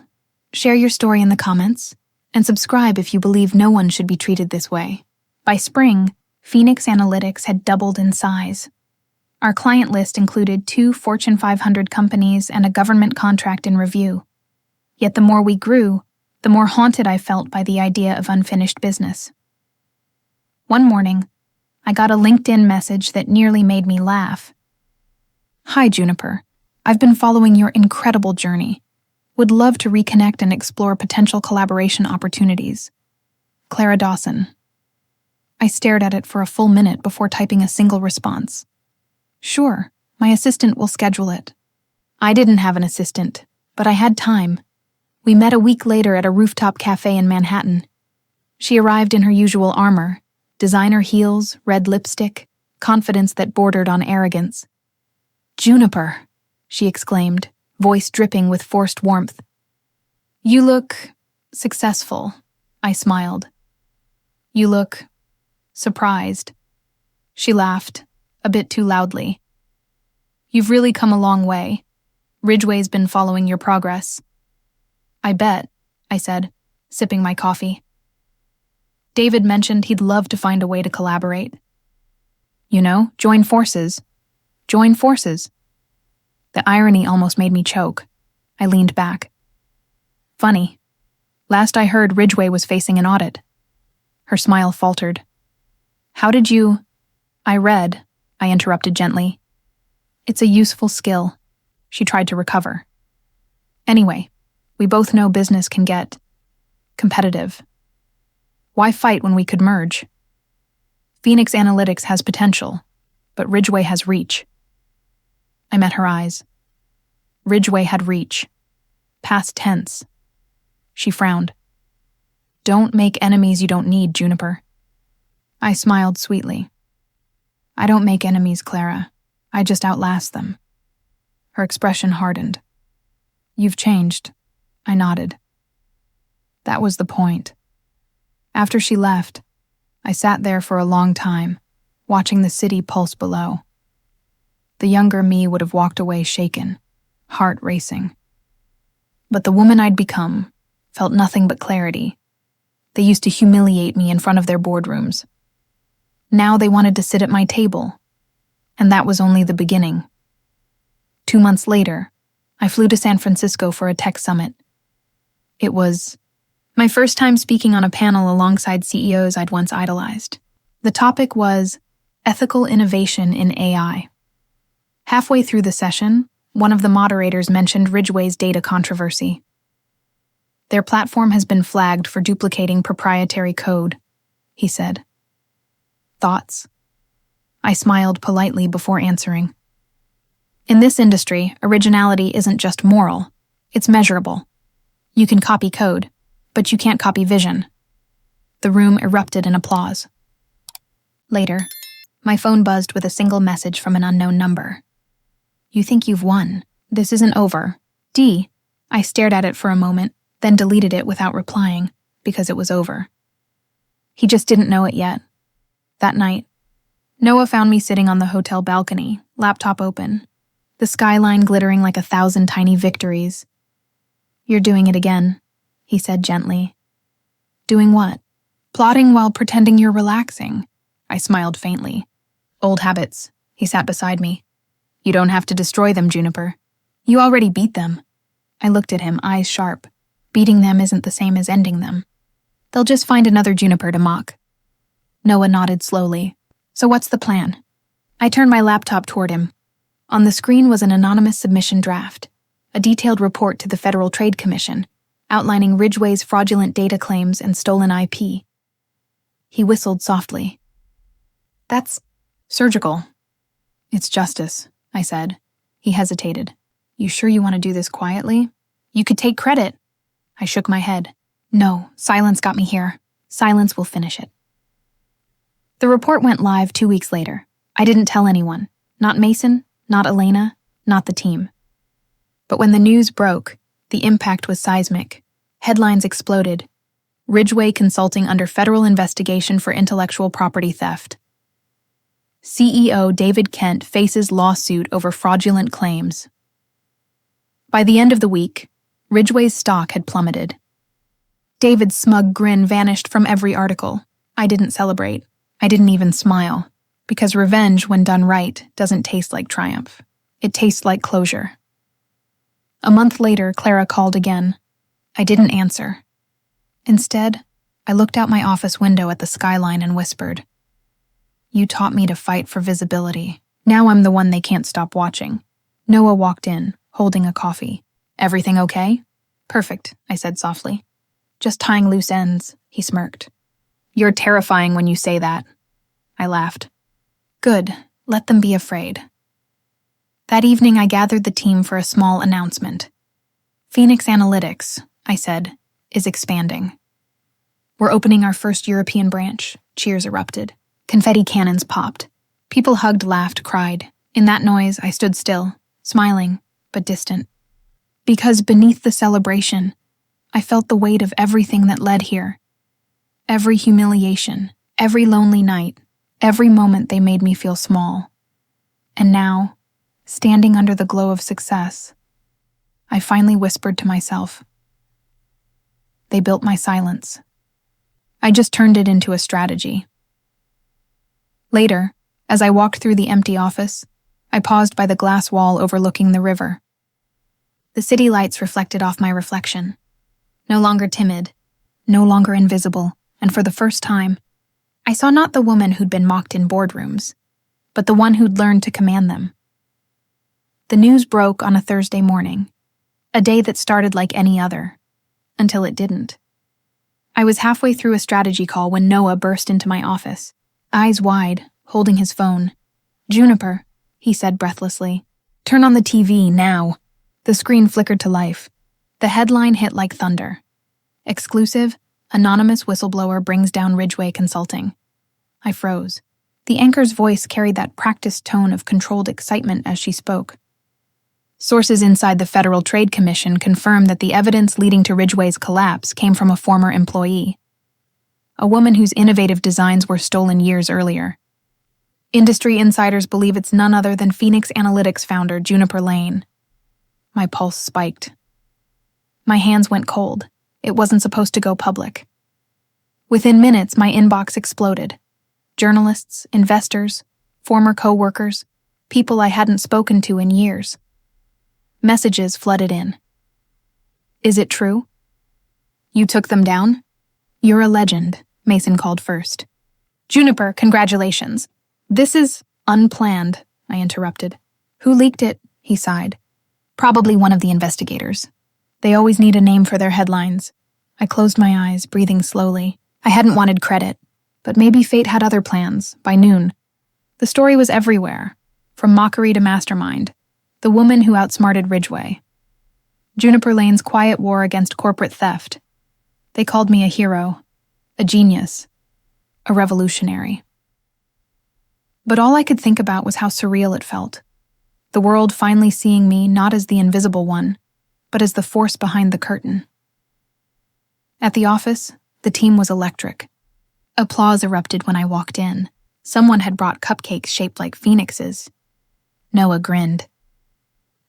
Share your story in the comments, and subscribe if you believe no one should be treated this way. By spring, Phoenix Analytics had doubled in size. Our client list included 2 Fortune 500 companies and a government contract in review. Yet the more we grew, the more haunted I felt by the idea of unfinished business. One morning, I got a LinkedIn message that nearly made me laugh. "Hi, Juniper. I've been following your incredible journey. Would love to reconnect and explore potential collaboration opportunities. Clara Dawson." I stared at it for a full minute before typing a single response. "Sure, my assistant will schedule it." I didn't have an assistant, but I had time. We met a week later at a rooftop cafe in Manhattan. She arrived in her usual armor, designer heels, red lipstick, confidence that bordered on arrogance. "Juniper," she exclaimed, voice dripping with forced warmth. "You look successful," I smiled. "You look surprised." She laughed, a bit too loudly. "You've really come a long way. Ridgeway's been following your progress." "I bet," I said, sipping my coffee. "David mentioned he'd love to find a way to collaborate. You know, join forces. Join forces." The irony almost made me choke. I leaned back. "Funny. Last I heard, Ridgeway was facing an audit." Her smile faltered. "How did you—" "I read," I interrupted gently. "It's a useful skill." She tried to recover. "Anyway, we both know business can get competitive. Why fight when we could merge? Phoenix Analytics has potential, but Ridgeway has reach." I met her eyes. Ridgeway had reach. Past tense. She frowned. "Don't make enemies you don't need, Juniper." I smiled sweetly. "I don't make enemies, Clara. I just outlast them." Her expression hardened. "You've changed." I nodded. That was the point. After she left, I sat there for a long time, watching the city pulse below. The younger me would have walked away shaken, heart racing. But the woman I'd become felt nothing but clarity. They used to humiliate me in front of their boardrooms. Now they wanted to sit at my table, and that was only the beginning. 2 months later, I flew to San Francisco for a tech summit. It was my first time speaking on a panel alongside CEOs I'd once idolized. The topic was ethical innovation in AI. Halfway through the session, one of the moderators mentioned Ridgway's data controversy. Their platform has been flagged for duplicating proprietary code, he said. Thoughts? I smiled politely before answering. In this industry, originality isn't just moral, it's measurable. You can copy code, but you can't copy vision. The room erupted in applause. Later, my phone buzzed with a single message from an unknown number. You think you've won. This isn't over. D. I stared at it for a moment, then deleted it without replying, because it was over. He just didn't know it yet. That night, Noah found me sitting on the hotel balcony, laptop open, the skyline glittering like 1,000 tiny victories. You're doing it again, he said gently. Doing what? Plotting while pretending you're relaxing. I smiled faintly. Old habits. He sat beside me. You don't have to destroy them, Juniper. You already beat them. I looked at him, eyes sharp. Beating them isn't the same as ending them. They'll just find another Juniper to mock. Noah nodded slowly. So what's the plan? I turned my laptop toward him. On the screen was an anonymous submission draft, a detailed report to the Federal Trade Commission, outlining Ridgway's fraudulent data claims and stolen IP. He whistled softly. That's surgical. It's justice, I said. He hesitated. You sure you want to do this quietly? You could take credit. I shook my head. No, silence got me here. Silence will finish it. The report went live 2 weeks later. I didn't tell anyone. Not Mason, not Elena, not the team. But when the news broke, the impact was seismic. Headlines exploded. Ridgway Consulting under federal investigation for intellectual property theft. CEO David Kent faces lawsuit over fraudulent claims. By the end of the week, Ridgway's stock had plummeted. David's smug grin vanished from every article. I didn't celebrate. I didn't even smile, because revenge, when done right, doesn't taste like triumph. It tastes like closure. A month later, Clara called again. I didn't answer. Instead, I looked out my office window at the skyline and whispered, You taught me to fight for visibility. Now I'm the one they can't stop watching. Noah walked in, holding a coffee. Everything okay? Perfect, I said softly. Just tying loose ends, he smirked. You're terrifying when you say that. I laughed. Good, let them be afraid. That evening I gathered the team for a small announcement. Phoenix Analytics, I said, is expanding. We're opening our first European branch. Cheers erupted. Confetti cannons popped. People hugged, laughed, cried. In that noise, I stood still, smiling, but distant. Because beneath the celebration, I felt the weight of everything that led here. Every humiliation, every lonely night, every moment they made me feel small. And now, standing under the glow of success, I finally whispered to myself. They built my silence. I just turned it into a strategy. Later, as I walked through the empty office, I paused by the glass wall overlooking the river. The city lights reflected off my reflection. No longer timid, no longer invisible, and for the first time, I saw not the woman who'd been mocked in boardrooms, but the one who'd learned to command them. The news broke on a Thursday morning, a day that started like any other, until it didn't. I was halfway through a strategy call when Noah burst into my office, eyes wide, holding his phone. Juniper, he said breathlessly. Turn on the TV, now. The screen flickered to life. The headline hit like thunder. Exclusive, anonymous whistleblower brings down Ridgway Consulting. I froze. The anchor's voice carried that practiced tone of controlled excitement as she spoke. Sources inside the Federal Trade Commission confirmed that the evidence leading to Ridgway's collapse came from a former employee, a woman whose innovative designs were stolen years earlier. Industry insiders believe it's none other than Phoenix Analytics founder Juniper Lane. My pulse spiked. My hands went cold. It wasn't supposed to go public. Within minutes, my inbox exploded. Journalists, investors, former co-workers, people I hadn't spoken to in years. Messages flooded in. Is it true? You took them down? You're a legend, Mason called first. Juniper, congratulations. This is unplanned, I interrupted. Who leaked it? He sighed. Probably one of the investigators. They always need a name for their headlines. I closed my eyes, breathing slowly. I hadn't wanted credit, but maybe fate had other plans. By noon, the story was everywhere, from mockery to mastermind. The woman who outsmarted Ridgway. Juniper Lane's quiet war against corporate theft. They called me a hero, a genius, a revolutionary. But all I could think about was how surreal it felt. The world finally seeing me not as the invisible one, but as the force behind the curtain. At the office, the team was electric. Applause erupted when I walked in. Someone had brought cupcakes shaped like phoenixes. Noah grinned.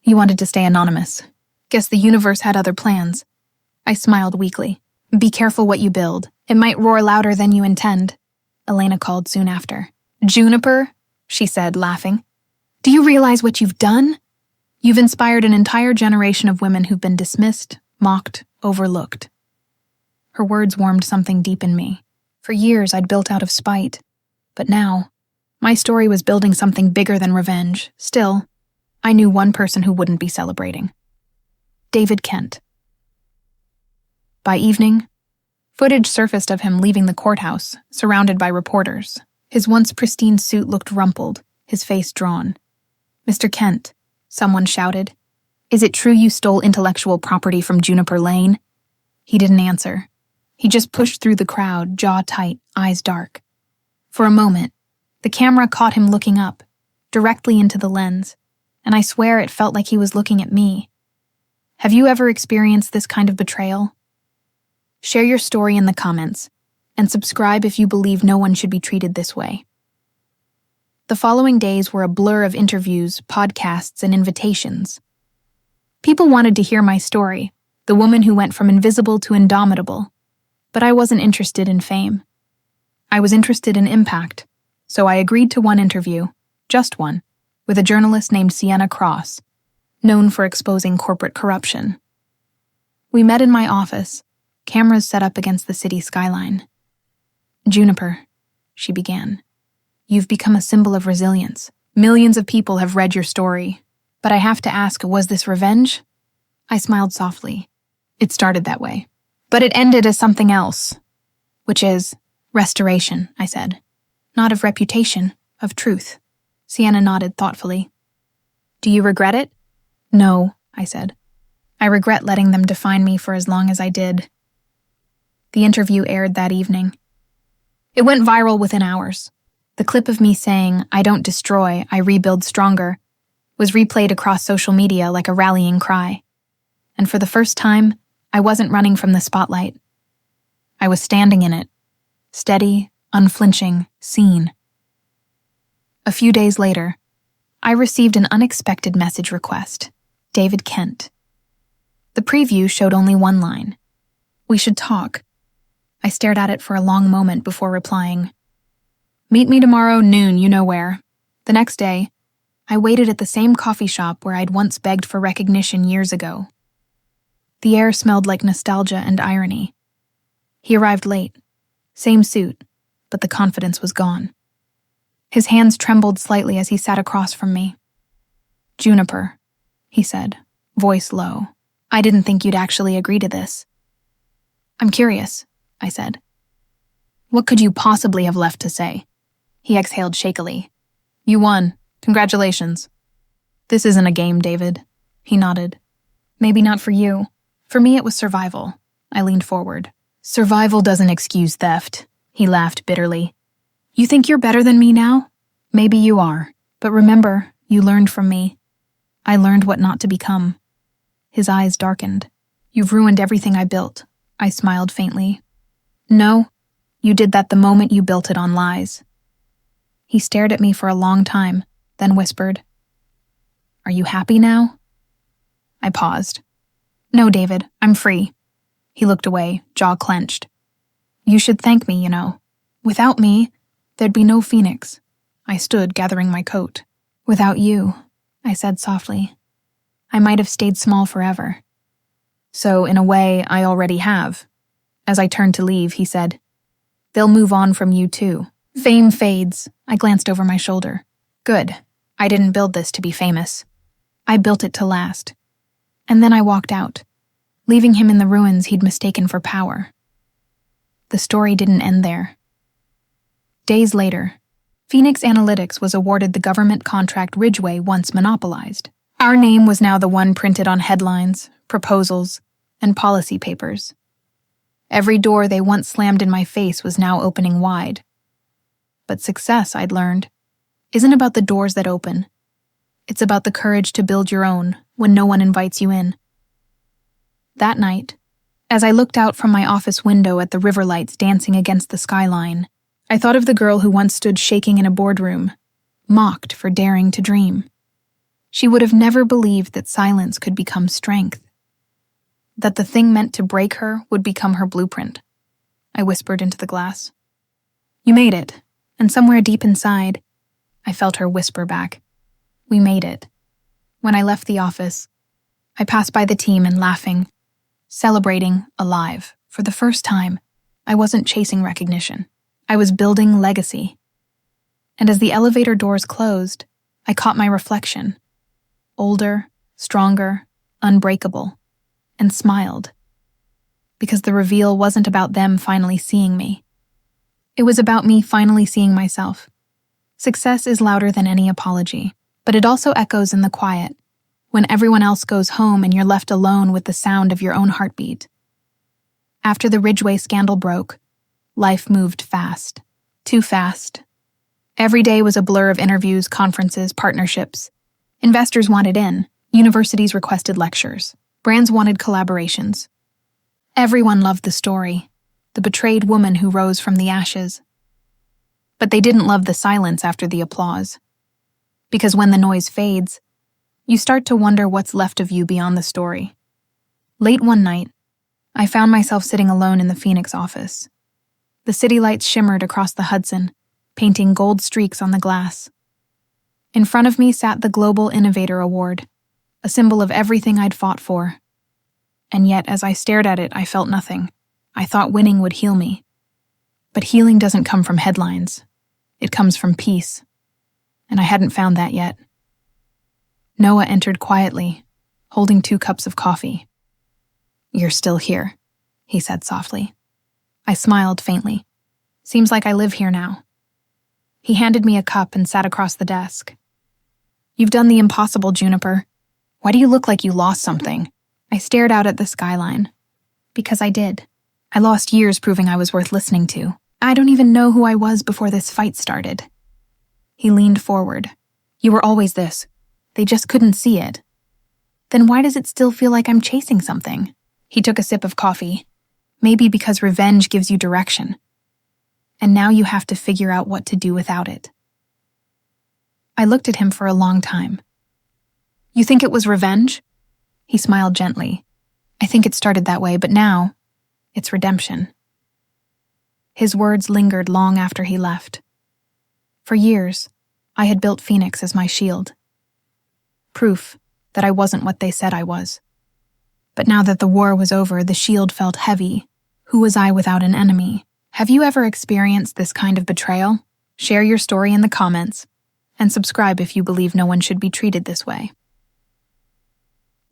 You wanted to stay anonymous. Guess the universe had other plans. I smiled weakly. Be careful what you build. It might roar louder than you intend. Elena called soon after. Juniper, she said, laughing. Do you realize what you've done? You've inspired an entire generation of women who've been dismissed, mocked, overlooked. Her words warmed something deep in me. For years, I'd built out of spite. But now, my story was building something bigger than revenge. Still, I knew one person who wouldn't be celebrating. David Kent. By evening, footage surfaced of him leaving the courthouse, surrounded by reporters. His once pristine suit looked rumpled, his face drawn. Mr. Kent, someone shouted. Is it true you stole intellectual property from Juniper Lane? He didn't answer. He just pushed through the crowd, jaw tight, eyes dark. For a moment, the camera caught him looking up, directly into the lens, and I swear it felt like he was looking at me. Have you ever experienced this kind of betrayal? Share your story in the comments, and subscribe if you believe no one should be treated this way. The following days were a blur of interviews, podcasts, and invitations. People wanted to hear my story, the woman who went from invisible to indomitable, but I wasn't interested in fame. I was interested in impact, so I agreed to one interview, just one, with a journalist named Sienna Cross, known for exposing corporate corruption. We met in my office, cameras set up against the city skyline. Juniper, she began, you've become a symbol of resilience. Millions of people have read your story. But I have to ask, was this revenge? I smiled softly. It started that way. But it ended as something else, which is restoration, I said. Not of reputation, of truth. Sienna nodded thoughtfully. Do you regret it? No, I said. I regret letting them define me for as long as I did. The interview aired that evening. It went viral within hours. The clip of me saying, I don't destroy, I rebuild stronger, was replayed across social media like a rallying cry. And for the first time, I wasn't running from the spotlight. I was standing in it, steady, unflinching, seen. A few days later, I received an unexpected message request. David Kent. The preview showed only one line. We should talk. I stared at it for a long moment before replying. Meet me tomorrow noon, you know where. The next day, I waited at the same coffee shop where I'd once begged for recognition years ago. The air smelled like nostalgia and irony. He arrived late. Same suit, but the confidence was gone. His hands trembled slightly as he sat across from me. Juniper, he said, voice low. I didn't think you'd actually agree to this. I'm curious, I said. What could you possibly have left to say? He exhaled shakily. You won. Congratulations. This isn't a game, David. He nodded. Maybe not for you. For me, it was survival. I leaned forward. Survival doesn't excuse theft. He laughed bitterly. You think you're better than me now? Maybe you are. But remember, you learned from me. I learned what not to become. His eyes darkened. You've ruined everything I built. I smiled faintly. No, you did that the moment you built it on lies. He stared at me for a long time, then whispered, Are you happy now? I paused. No, David, I'm free. He looked away, jaw clenched. You should thank me, you know. Without me, there'd be no Phoenix. I stood, gathering my coat. Without you, I said softly, I might have stayed small forever. So, in a way, I already have. As I turned to leave, he said, They'll move on from you too. Fame fades. I glanced over my shoulder. Good. I didn't build this to be famous. I built it to last. And then I walked out, leaving him in the ruins he'd mistaken for power. The story didn't end there. Days later, Phoenix Analytics was awarded the government contract Ridgeway once monopolized. Our name was now the one printed on headlines, proposals, and policy papers. Every door they once slammed in my face was now opening wide. But success, I'd learned, isn't about the doors that open. It's about the courage to build your own when no one invites you in. That night, as I looked out from my office window at the river lights dancing against the skyline, I thought of the girl who once stood shaking in a boardroom, mocked for daring to dream. She would have never believed that silence could become strength, that the thing meant to break her would become her blueprint. I whispered into the glass. You made it, and somewhere deep inside, I felt her whisper back. We made it. When I left the office, I passed by the team and laughing, celebrating, alive. For the first time, I wasn't chasing recognition. I was building legacy. And as the elevator doors closed, I caught my reflection. Older, stronger, unbreakable, and smiled. Because the reveal wasn't about them finally seeing me. It was about me finally seeing myself. Success is louder than any apology, but it also echoes in the quiet, when everyone else goes home and you're left alone with the sound of your own heartbeat. After the Ridgeway scandal broke, life moved fast. Too fast. Every day was a blur of interviews, conferences, partnerships. Investors wanted in. Universities requested lectures. Brands wanted collaborations. Everyone loved the story, the betrayed woman who rose from the ashes. But they didn't love the silence after the applause. Because when the noise fades, you start to wonder what's left of you beyond the story. Late one night, I found myself sitting alone in the Phoenix office. The city lights shimmered across the Hudson, painting gold streaks on the glass. In front of me sat the Global Innovator Award, a symbol of everything I'd fought for. And yet, as I stared at it, I felt nothing. I thought winning would heal me. But healing doesn't come from headlines. It comes from peace. And I hadn't found that yet. Noah entered quietly, holding 2 cups of coffee. You're still here, he said softly. I smiled faintly. Seems like I live here now. He handed me a cup and sat across the desk. You've done the impossible, Juniper. Why do you look like you lost something? I stared out at the skyline. Because I did. I lost years proving I was worth listening to. I don't even know who I was before this fight started. He leaned forward. You were always this. They just couldn't see it. Then why does it still feel like I'm chasing something? He took a sip of coffee. Maybe because revenge gives you direction. And now you have to figure out what to do without it. I looked at him for a long time. You think it was revenge? He smiled gently. I think it started that way, but now, it's redemption. His words lingered long after he left. For years, I had built Phoenix as my shield. Proof that I wasn't what they said I was. But now that the war was over, the shield felt heavy. Who was I without an enemy? Have you ever experienced this kind of betrayal? Share your story in the comments, and subscribe if you believe no one should be treated this way.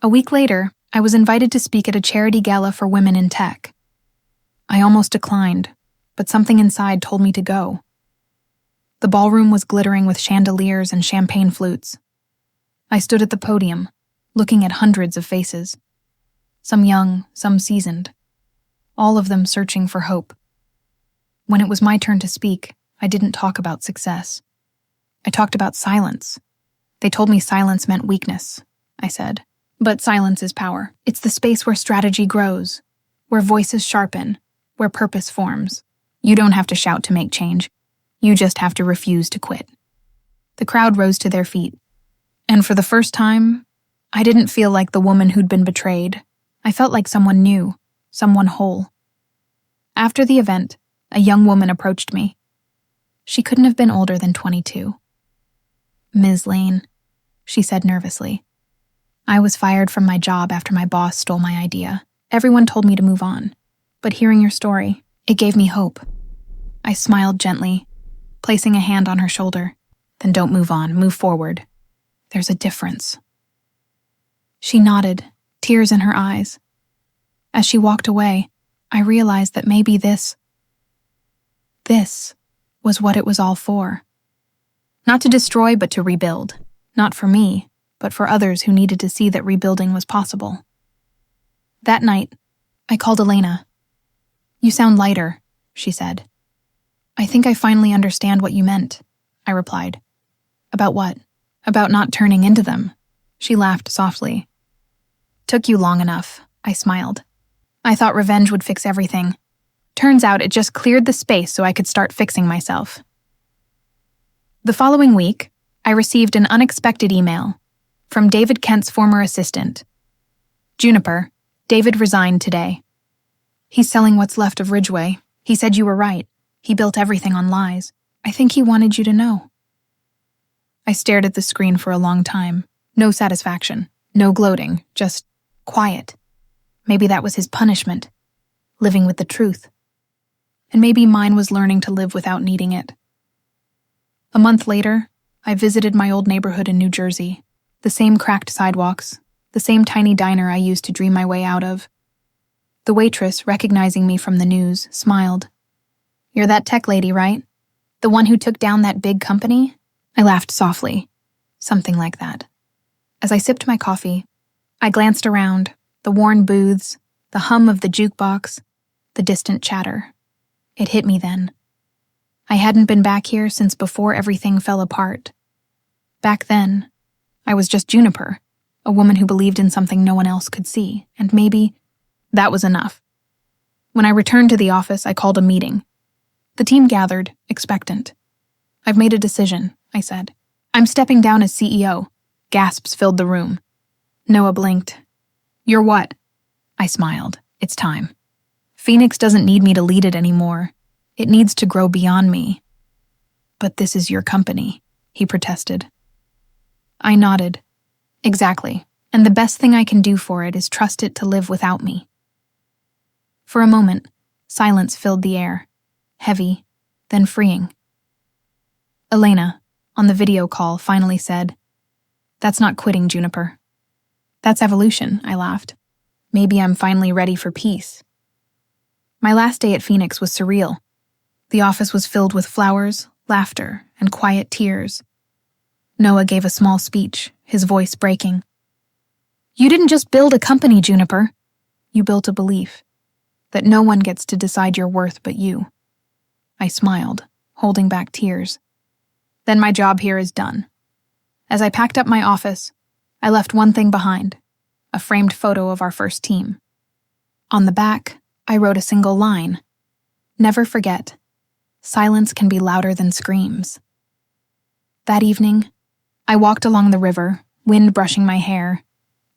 A week later, I was invited to speak at a charity gala for women in tech. I almost declined, but something inside told me to go. The ballroom was glittering with chandeliers and champagne flutes. I stood at the podium, looking at hundreds of faces. Some young, some seasoned. All of them searching for hope. When it was my turn to speak, I didn't talk about success. I talked about silence. They told me silence meant weakness, I said. But silence is power. It's the space where strategy grows, where voices sharpen, where purpose forms. You don't have to shout to make change. You just have to refuse to quit. The crowd rose to their feet. And for the first time, I didn't feel like the woman who'd been betrayed. I felt like someone new, someone whole. After the event, a young woman approached me. She couldn't have been older than 22. "Ms. Lane," she said nervously. "I was fired from my job after my boss stole my idea. Everyone told me to move on, but hearing your story, it gave me hope." I smiled gently, placing a hand on her shoulder. "Then don't move on, move forward. There's a difference." She nodded, tears in her eyes. As she walked away, I realized that maybe this was what it was all for. Not to destroy, but to rebuild. Not for me, but for others who needed to see that rebuilding was possible. That night, I called Elena. "You sound lighter," she said. "I think I finally understand what you meant," I replied. "About what?" "About not turning into them." She laughed softly. "Took you long enough," I smiled. "I thought revenge would fix everything. Turns out it just cleared the space so I could start fixing myself." The following week, I received an unexpected email from David Kent's former assistant. "Juniper, David resigned today. He's selling what's left of Ridgeway. He said you were right. He built everything on lies. I think he wanted you to know." I stared at the screen for a long time. No satisfaction, no gloating, just quiet. Maybe that was his punishment, living with the truth. And maybe mine was learning to live without needing it. A month later, I visited my old neighborhood in New Jersey. The same cracked sidewalks, the same tiny diner I used to dream my way out of. The waitress, recognizing me from the news, smiled. "You're that tech lady, right? The one who took down that big company?" I laughed softly. Something like that. As I sipped my coffee, I glanced around, the worn booths, the hum of the jukebox, the distant chatter. It hit me then. I hadn't been back here since before everything fell apart. Back then, I was just Juniper, a woman who believed in something no one else could see, and maybe that was enough. When I returned to the office, I called a meeting. The team gathered, expectant. "I've made a decision," I said. "I'm stepping down as CEO." Gasps filled the room. Noah blinked. "You're what?" I smiled. "It's time. Phoenix doesn't need me to lead it anymore. It needs to grow beyond me." "But this is your company," he protested. I nodded. "Exactly, and the best thing I can do for it is trust it to live without me." For a moment, silence filled the air, heavy, then freeing. Elena, on the video call, finally said, "That's not quitting, Juniper. That's evolution," I laughed. "Maybe I'm finally ready for peace." My last day at Phoenix was surreal. The office was filled with flowers, laughter, and quiet tears. Noah gave a small speech, his voice breaking. "You didn't just build a company, Juniper. You built a belief that no one gets to decide your worth but you." I smiled, holding back tears. "Then my job here is done." As I packed up my office, I left one thing behind, a framed photo of our first team. On the back, I wrote a single line. "Never forget, silence can be louder than screams." That evening, I walked along the river, wind brushing my hair,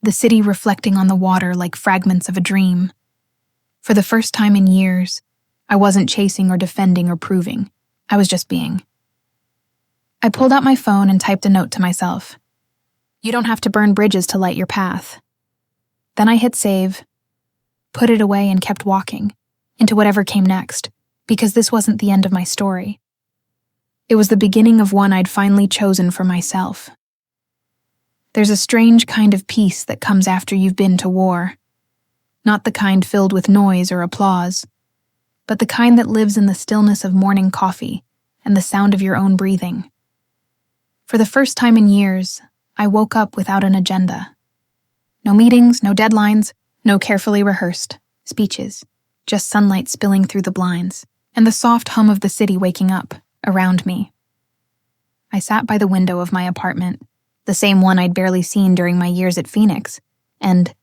the city reflecting on the water like fragments of a dream. For the first time in years, I wasn't chasing or defending or proving. I was just being. I pulled out my phone and typed a note to myself. "You don't have to burn bridges to light your path." Then I hit save, put it away, and kept walking, into whatever came next, because this wasn't the end of my story. It was the beginning of one I'd finally chosen for myself. There's a strange kind of peace that comes after you've been to war. Not the kind filled with noise or applause, but the kind that lives in the stillness of morning coffee and the sound of your own breathing. For the first time in years, I woke up without an agenda. No meetings, no deadlines, no carefully rehearsed speeches, just sunlight spilling through the blinds, and the soft hum of the city waking up around me. I sat by the window of my apartment, the same one I'd barely seen during my years at Phoenix, and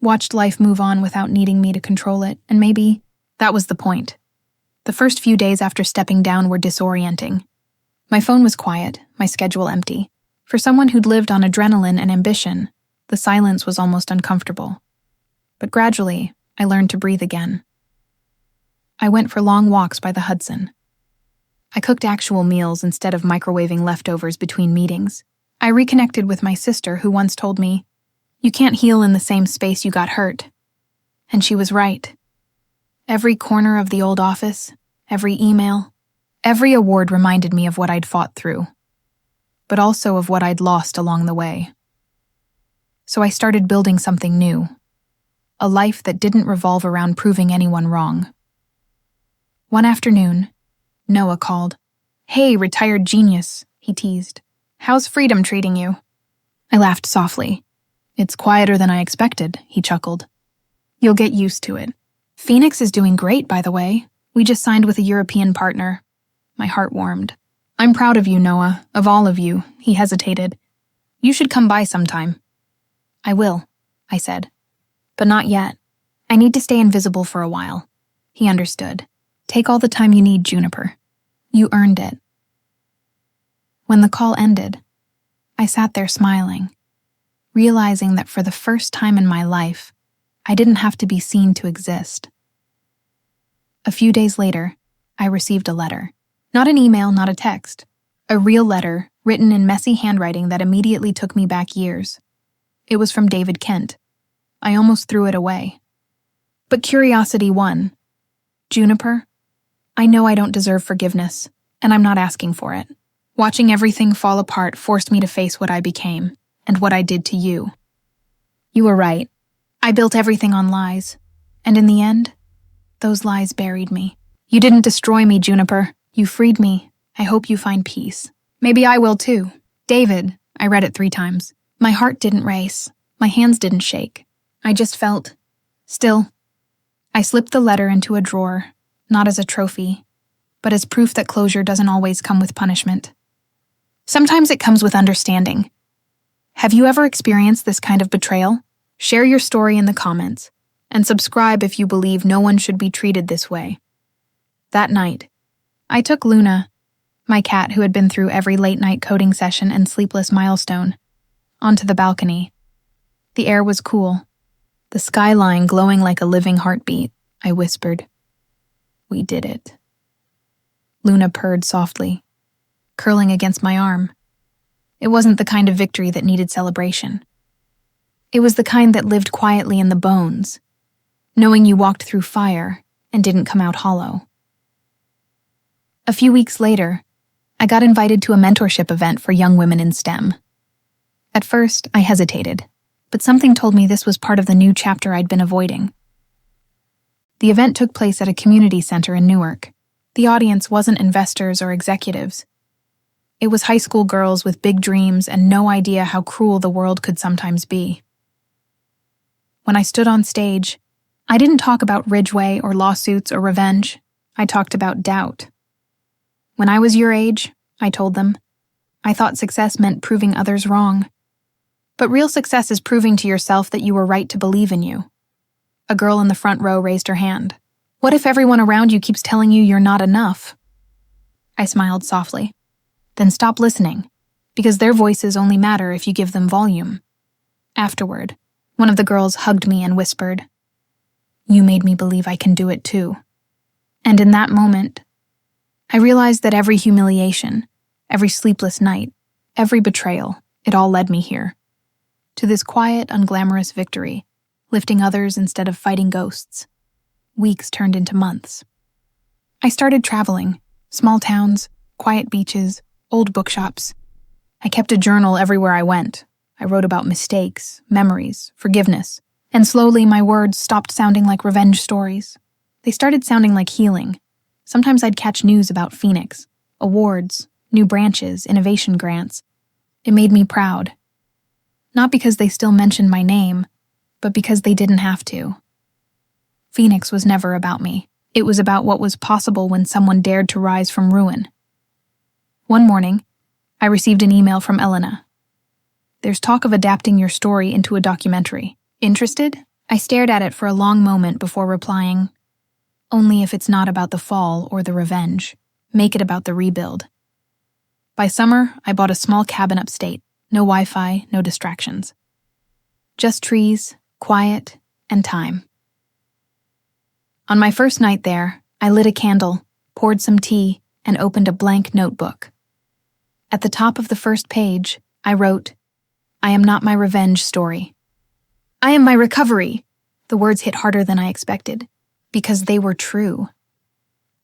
watched life move on without needing me to control it, and maybe that was the point. The first few days after stepping down were disorienting. My phone was quiet, my schedule empty. For someone who'd lived on adrenaline and ambition, The silence was almost uncomfortable. But gradually, I learned to breathe again. I went for long walks by the Hudson. I cooked actual meals instead of microwaving leftovers between meetings. I reconnected with my sister who once told me, "You can't heal in the same space you got hurt." And she was right. Every corner of the old office, every email, every award reminded me of what I'd fought through, but also of what I'd lost along the way. So I started building something new, a life that didn't revolve around proving anyone wrong. One afternoon, Noah called. "Hey, retired genius," he teased. "How's freedom treating you?" I laughed softly. "It's quieter than I expected," he chuckled. "You'll get used to it. Phoenix is doing great, by the way. We just signed with a European partner." My heart warmed. "I'm proud of you, Noah, of all of you," he hesitated. "You should come by sometime." "I will," I said. "But not yet. I need to stay invisible for a while." He understood. "Take all the time you need, Juniper. You earned it." When the call ended, I sat there smiling, realizing that for the first time in my life, I didn't have to be seen to exist. A few days later, I received a letter. Not an email, not a text. A real letter, written in messy handwriting that immediately took me back years. It was from David Kent. I almost threw it away. But curiosity won. "Juniper, I know I don't deserve forgiveness, and I'm not asking for it. Watching everything fall apart forced me to face what I became, and what I did to you. You were right. I built everything on lies, and in the end, those lies buried me. You didn't destroy me, Juniper. You freed me. I hope you find peace. Maybe I will too. David." I read it 3 times. My heart didn't race. My hands didn't shake. I just felt still. I slipped the letter into a drawer, not as a trophy, but as proof that closure doesn't always come with punishment. Sometimes it comes with understanding. Have you ever experienced this kind of betrayal? Share your story in the comments, and subscribe if you believe no one should be treated this way. That night, I took Luna, my cat who had been through every late-night coding session and sleepless milestone, onto the balcony. The air was cool, the skyline glowing like a living heartbeat. I whispered, "We did it." Luna purred softly, curling against my arm. It wasn't the kind of victory that needed celebration. It was the kind that lived quietly in the bones, knowing you walked through fire and didn't come out hollow. A few weeks later, I got invited to a mentorship event for young women in STEM. At first, I hesitated, but something told me this was part of the new chapter I'd been avoiding. The event took place at a community center in Newark. The audience wasn't investors or executives. It was high school girls with big dreams and no idea how cruel the world could sometimes be. When I stood on stage, I didn't talk about Ridgeway or lawsuits or revenge. I talked about doubt. When I was your age, I told them, I thought success meant proving others wrong. But real success is proving to yourself that you were right to believe in you. A girl in the front row raised her hand. What if everyone around you keeps telling you you're not enough? I smiled softly. Then stop listening, because their voices only matter if you give them volume. Afterward, one of the girls hugged me and whispered, "You made me believe I can do it too." And in that moment, I realized that every humiliation, every sleepless night, every betrayal, it all led me here. To this quiet, unglamorous victory, lifting others instead of fighting ghosts. Weeks turned into months. I started traveling, small towns, quiet beaches, old bookshops. I kept a journal everywhere I went. I wrote about mistakes, memories, forgiveness, and slowly my words stopped sounding like revenge stories. They started sounding like healing. Sometimes I'd catch news about Phoenix, awards, new branches, innovation grants. It made me proud. Not because they still mentioned my name, but because they didn't have to. Phoenix was never about me. It was about what was possible when someone dared to rise from ruin. One morning, I received an email from Elena. "There's talk of adapting your story into a documentary. Interested?" I stared at it for a long moment before replying, "Only if it's not about the fall or the revenge. Make it about the rebuild." By summer, I bought a small cabin upstate. No Wi-Fi, no distractions. Just trees, quiet, and time. On my first night there, I lit a candle, poured some tea, and opened a blank notebook. At the top of the first page, I wrote, "I am not my revenge story. I am my recovery." The words hit harder than I expected, because they were true.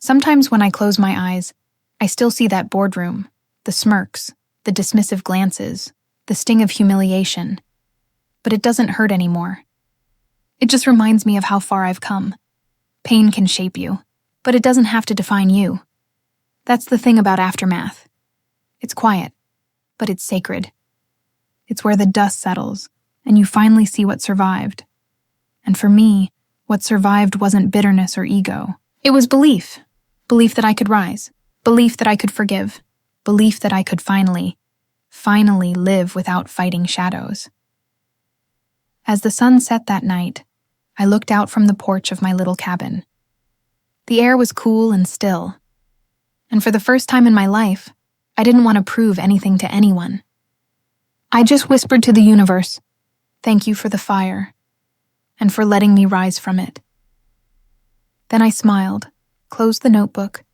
Sometimes when I close my eyes, I still see that boardroom, the smirks, the dismissive glances, the sting of humiliation. But it doesn't hurt anymore. It just reminds me of how far I've come. Pain can shape you, but it doesn't have to define you. That's the thing about aftermath. It's quiet, but it's sacred. It's where the dust settles, and you finally see what survived. And for me, what survived wasn't bitterness or ego. It was belief. Belief that I could rise. Belief that I could forgive. Belief that I could finally live without fighting shadows. As the sun set that night, I looked out from the porch of my little cabin. The air was cool and still. And for the first time in my life, I didn't want to prove anything to anyone. I just whispered to the universe, "Thank you for the fire, and for letting me rise from it." Then I smiled, closed the notebook,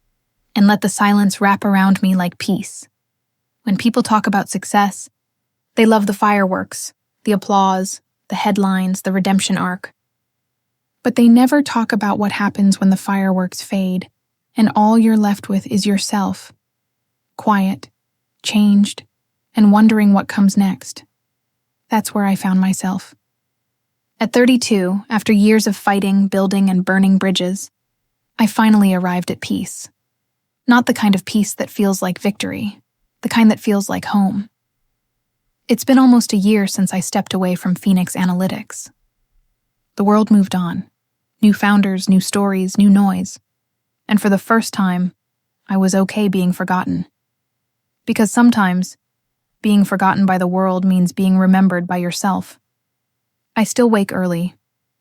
and let the silence wrap around me like peace. When people talk about success, they love the fireworks, the applause, the headlines, the redemption arc. But they never talk about what happens when the fireworks fade, and all you're left with is yourself, quiet, changed, and wondering what comes next. That's where I found myself. At 32, after years of fighting, building, and burning bridges, I finally arrived at peace. Not the kind of peace that feels like victory, the kind that feels like home. It's been almost a year since I stepped away from Phoenix Analytics. The world moved on. New founders, new stories, new noise. And for the first time, I was okay being forgotten. Because sometimes, being forgotten by the world means being remembered by yourself. I still wake early.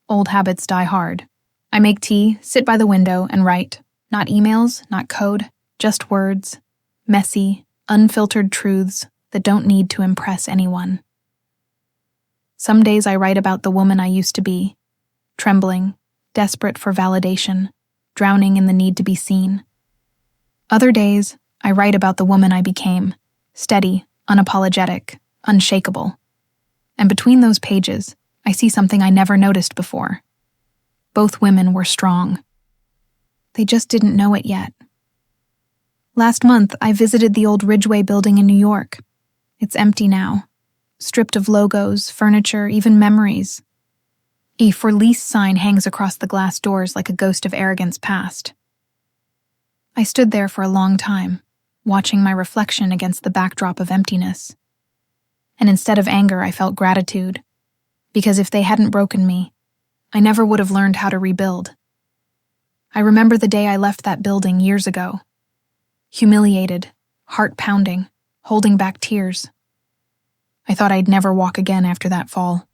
Old habits die hard. I make tea, sit by the window, and write. Not emails, not code, just words. Messy, unfiltered truths that don't need to impress anyone. Some days I write about the woman I used to be, trembling, desperate for validation, drowning in the need to be seen. Other days, I write about the woman I became, steady, unapologetic, unshakable. And between those pages, I see something I never noticed before. Both women were strong. They just didn't know it yet. Last month, I visited the old Ridgeway building in New York. It's empty now, stripped of logos, furniture, even memories. A "for lease" sign hangs across the glass doors like a ghost of arrogance past. I stood there for a long time, watching my reflection against the backdrop of emptiness. And instead of anger, I felt gratitude, because if they hadn't broken me, I never would have learned how to rebuild. I remember the day I left that building years ago. Humiliated, heart pounding, holding back tears. I thought I'd never walk again after that fall,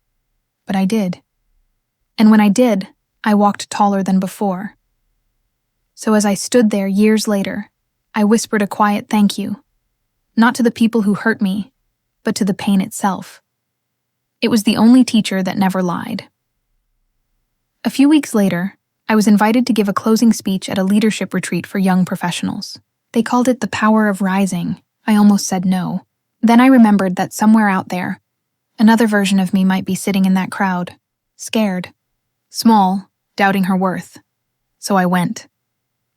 but I did. And when I did, I walked taller than before. So as I stood there years later, I whispered a quiet thank you, not to the people who hurt me, but to the pain itself. It was the only teacher that never lied. A few weeks later, I was invited to give a closing speech at a leadership retreat for young professionals. They called it the power of rising. I almost said no. Then I remembered that somewhere out there, another version of me might be sitting in that crowd, scared, small, doubting her worth. So I went.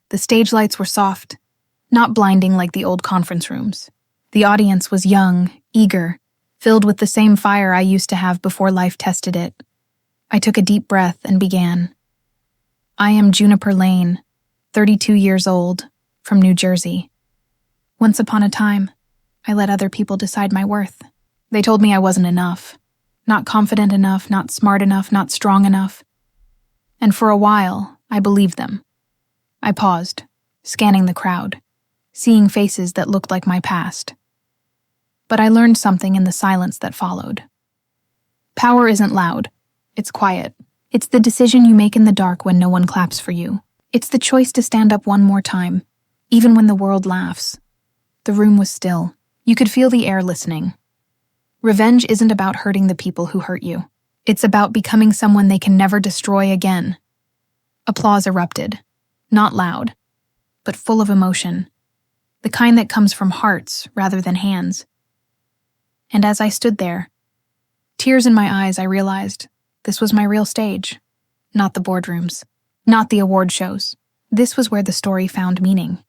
The stage lights were soft, not blinding like the old conference rooms. The audience was young, eager, filled with the same fire I used to have before life tested it. I took a deep breath and began. I am Juniper Lane, 32 years old, from New Jersey. Once upon a time, I let other people decide my worth. They told me I wasn't enough, not confident enough, not smart enough, not strong enough. And for a while, I believed them. I paused, scanning the crowd, seeing faces that looked like my past. But I learned something in the silence that followed. Power isn't loud. It's quiet. It's the decision you make in the dark when no one claps for you. It's the choice to stand up one more time, even when the world laughs. The room was still. You could feel the air listening. Revenge isn't about hurting the people who hurt you. It's about becoming someone they can never destroy again. Applause erupted, not loud, but full of emotion, the kind that comes from hearts rather than hands. And as I stood there, tears in my eyes, I realized this was my real stage, not the boardrooms, not the award shows. This was where the story found meaning.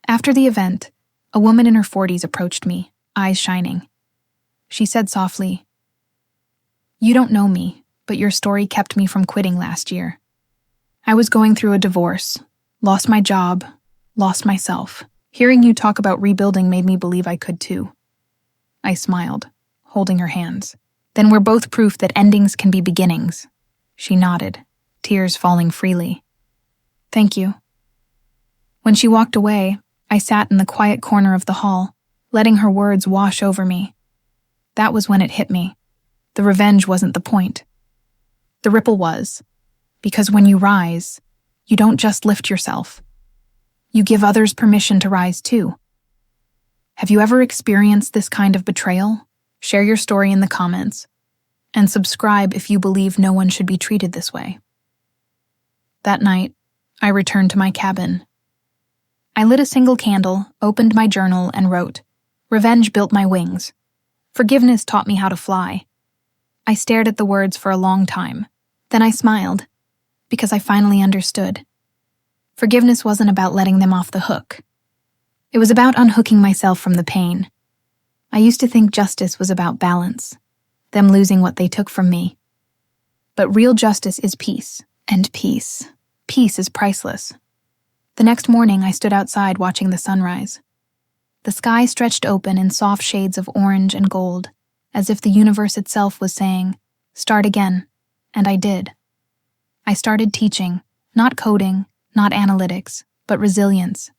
After the event, a woman in her 40s approached me, eyes shining. She said softly, "You don't know me, but your story kept me from quitting last year. I was going through a divorce, lost my job, lost myself. Hearing you talk about rebuilding made me believe I could too." I smiled, holding her hands. "Then we're both proof that endings can be beginnings." She nodded, tears falling freely. "Thank you." When she walked away, I sat in the quiet corner of the hall, letting her words wash over me. That was when it hit me. The revenge wasn't the point. The ripple was, because when you rise, you don't just lift yourself. You give others permission to rise too. Have you ever experienced this kind of betrayal? Share your story in the comments, and subscribe if you believe no one should be treated this way. That night, I returned to my cabin. I lit a single candle, opened my journal, and wrote, "Revenge built my wings. Forgiveness taught me how to fly." I stared at the words for a long time. Then I smiled, because I finally understood. Forgiveness wasn't about letting them off the hook. It was about unhooking myself from the pain. I used to think justice was about balance, them losing what they took from me. But real justice is peace, and peace is priceless. The next morning, I stood outside watching the sunrise. The sky stretched open in soft shades of orange and gold, as if the universe itself was saying, "Start again," and I did. I started teaching, not coding, not analytics, but resilience.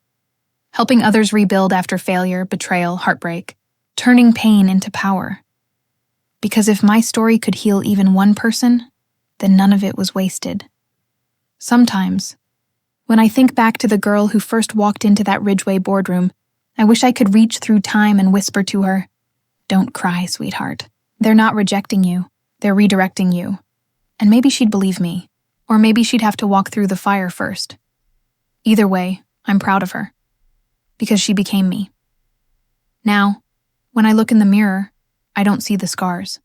Helping others rebuild after failure, betrayal, heartbreak, turning pain into power. Because if my story could heal even one person, then none of it was wasted. Sometimes, when I think back to the girl who first walked into that Ridgeway boardroom, I wish I could reach through time and whisper to her, "Don't cry, sweetheart. They're not rejecting you, they're redirecting you." And maybe she'd believe me, or maybe she'd have to walk through the fire first. Either way, I'm proud of her, because she became me. Now, when I look in the mirror, I don't see the scars.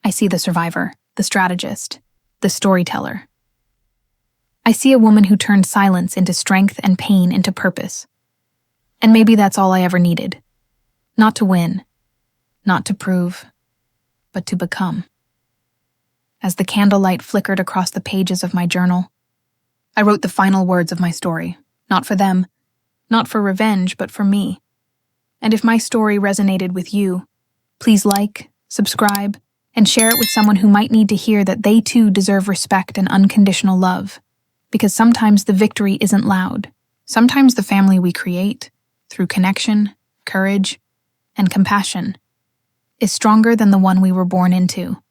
I see the survivor, the strategist, the storyteller. I see a woman who turned silence into strength and pain into purpose. And maybe that's all I ever needed. Not to win, not to prove, but to become. As the candlelight flickered across the pages of my journal, I wrote the final words of my story, not for them, not for revenge, but for me. And if my story resonated with you, please like, subscribe, and share it with someone who might need to hear that they too deserve respect and unconditional love. Because sometimes the victory isn't loud. Sometimes the family we create, through connection, courage, and compassion, is stronger than the one we were born into.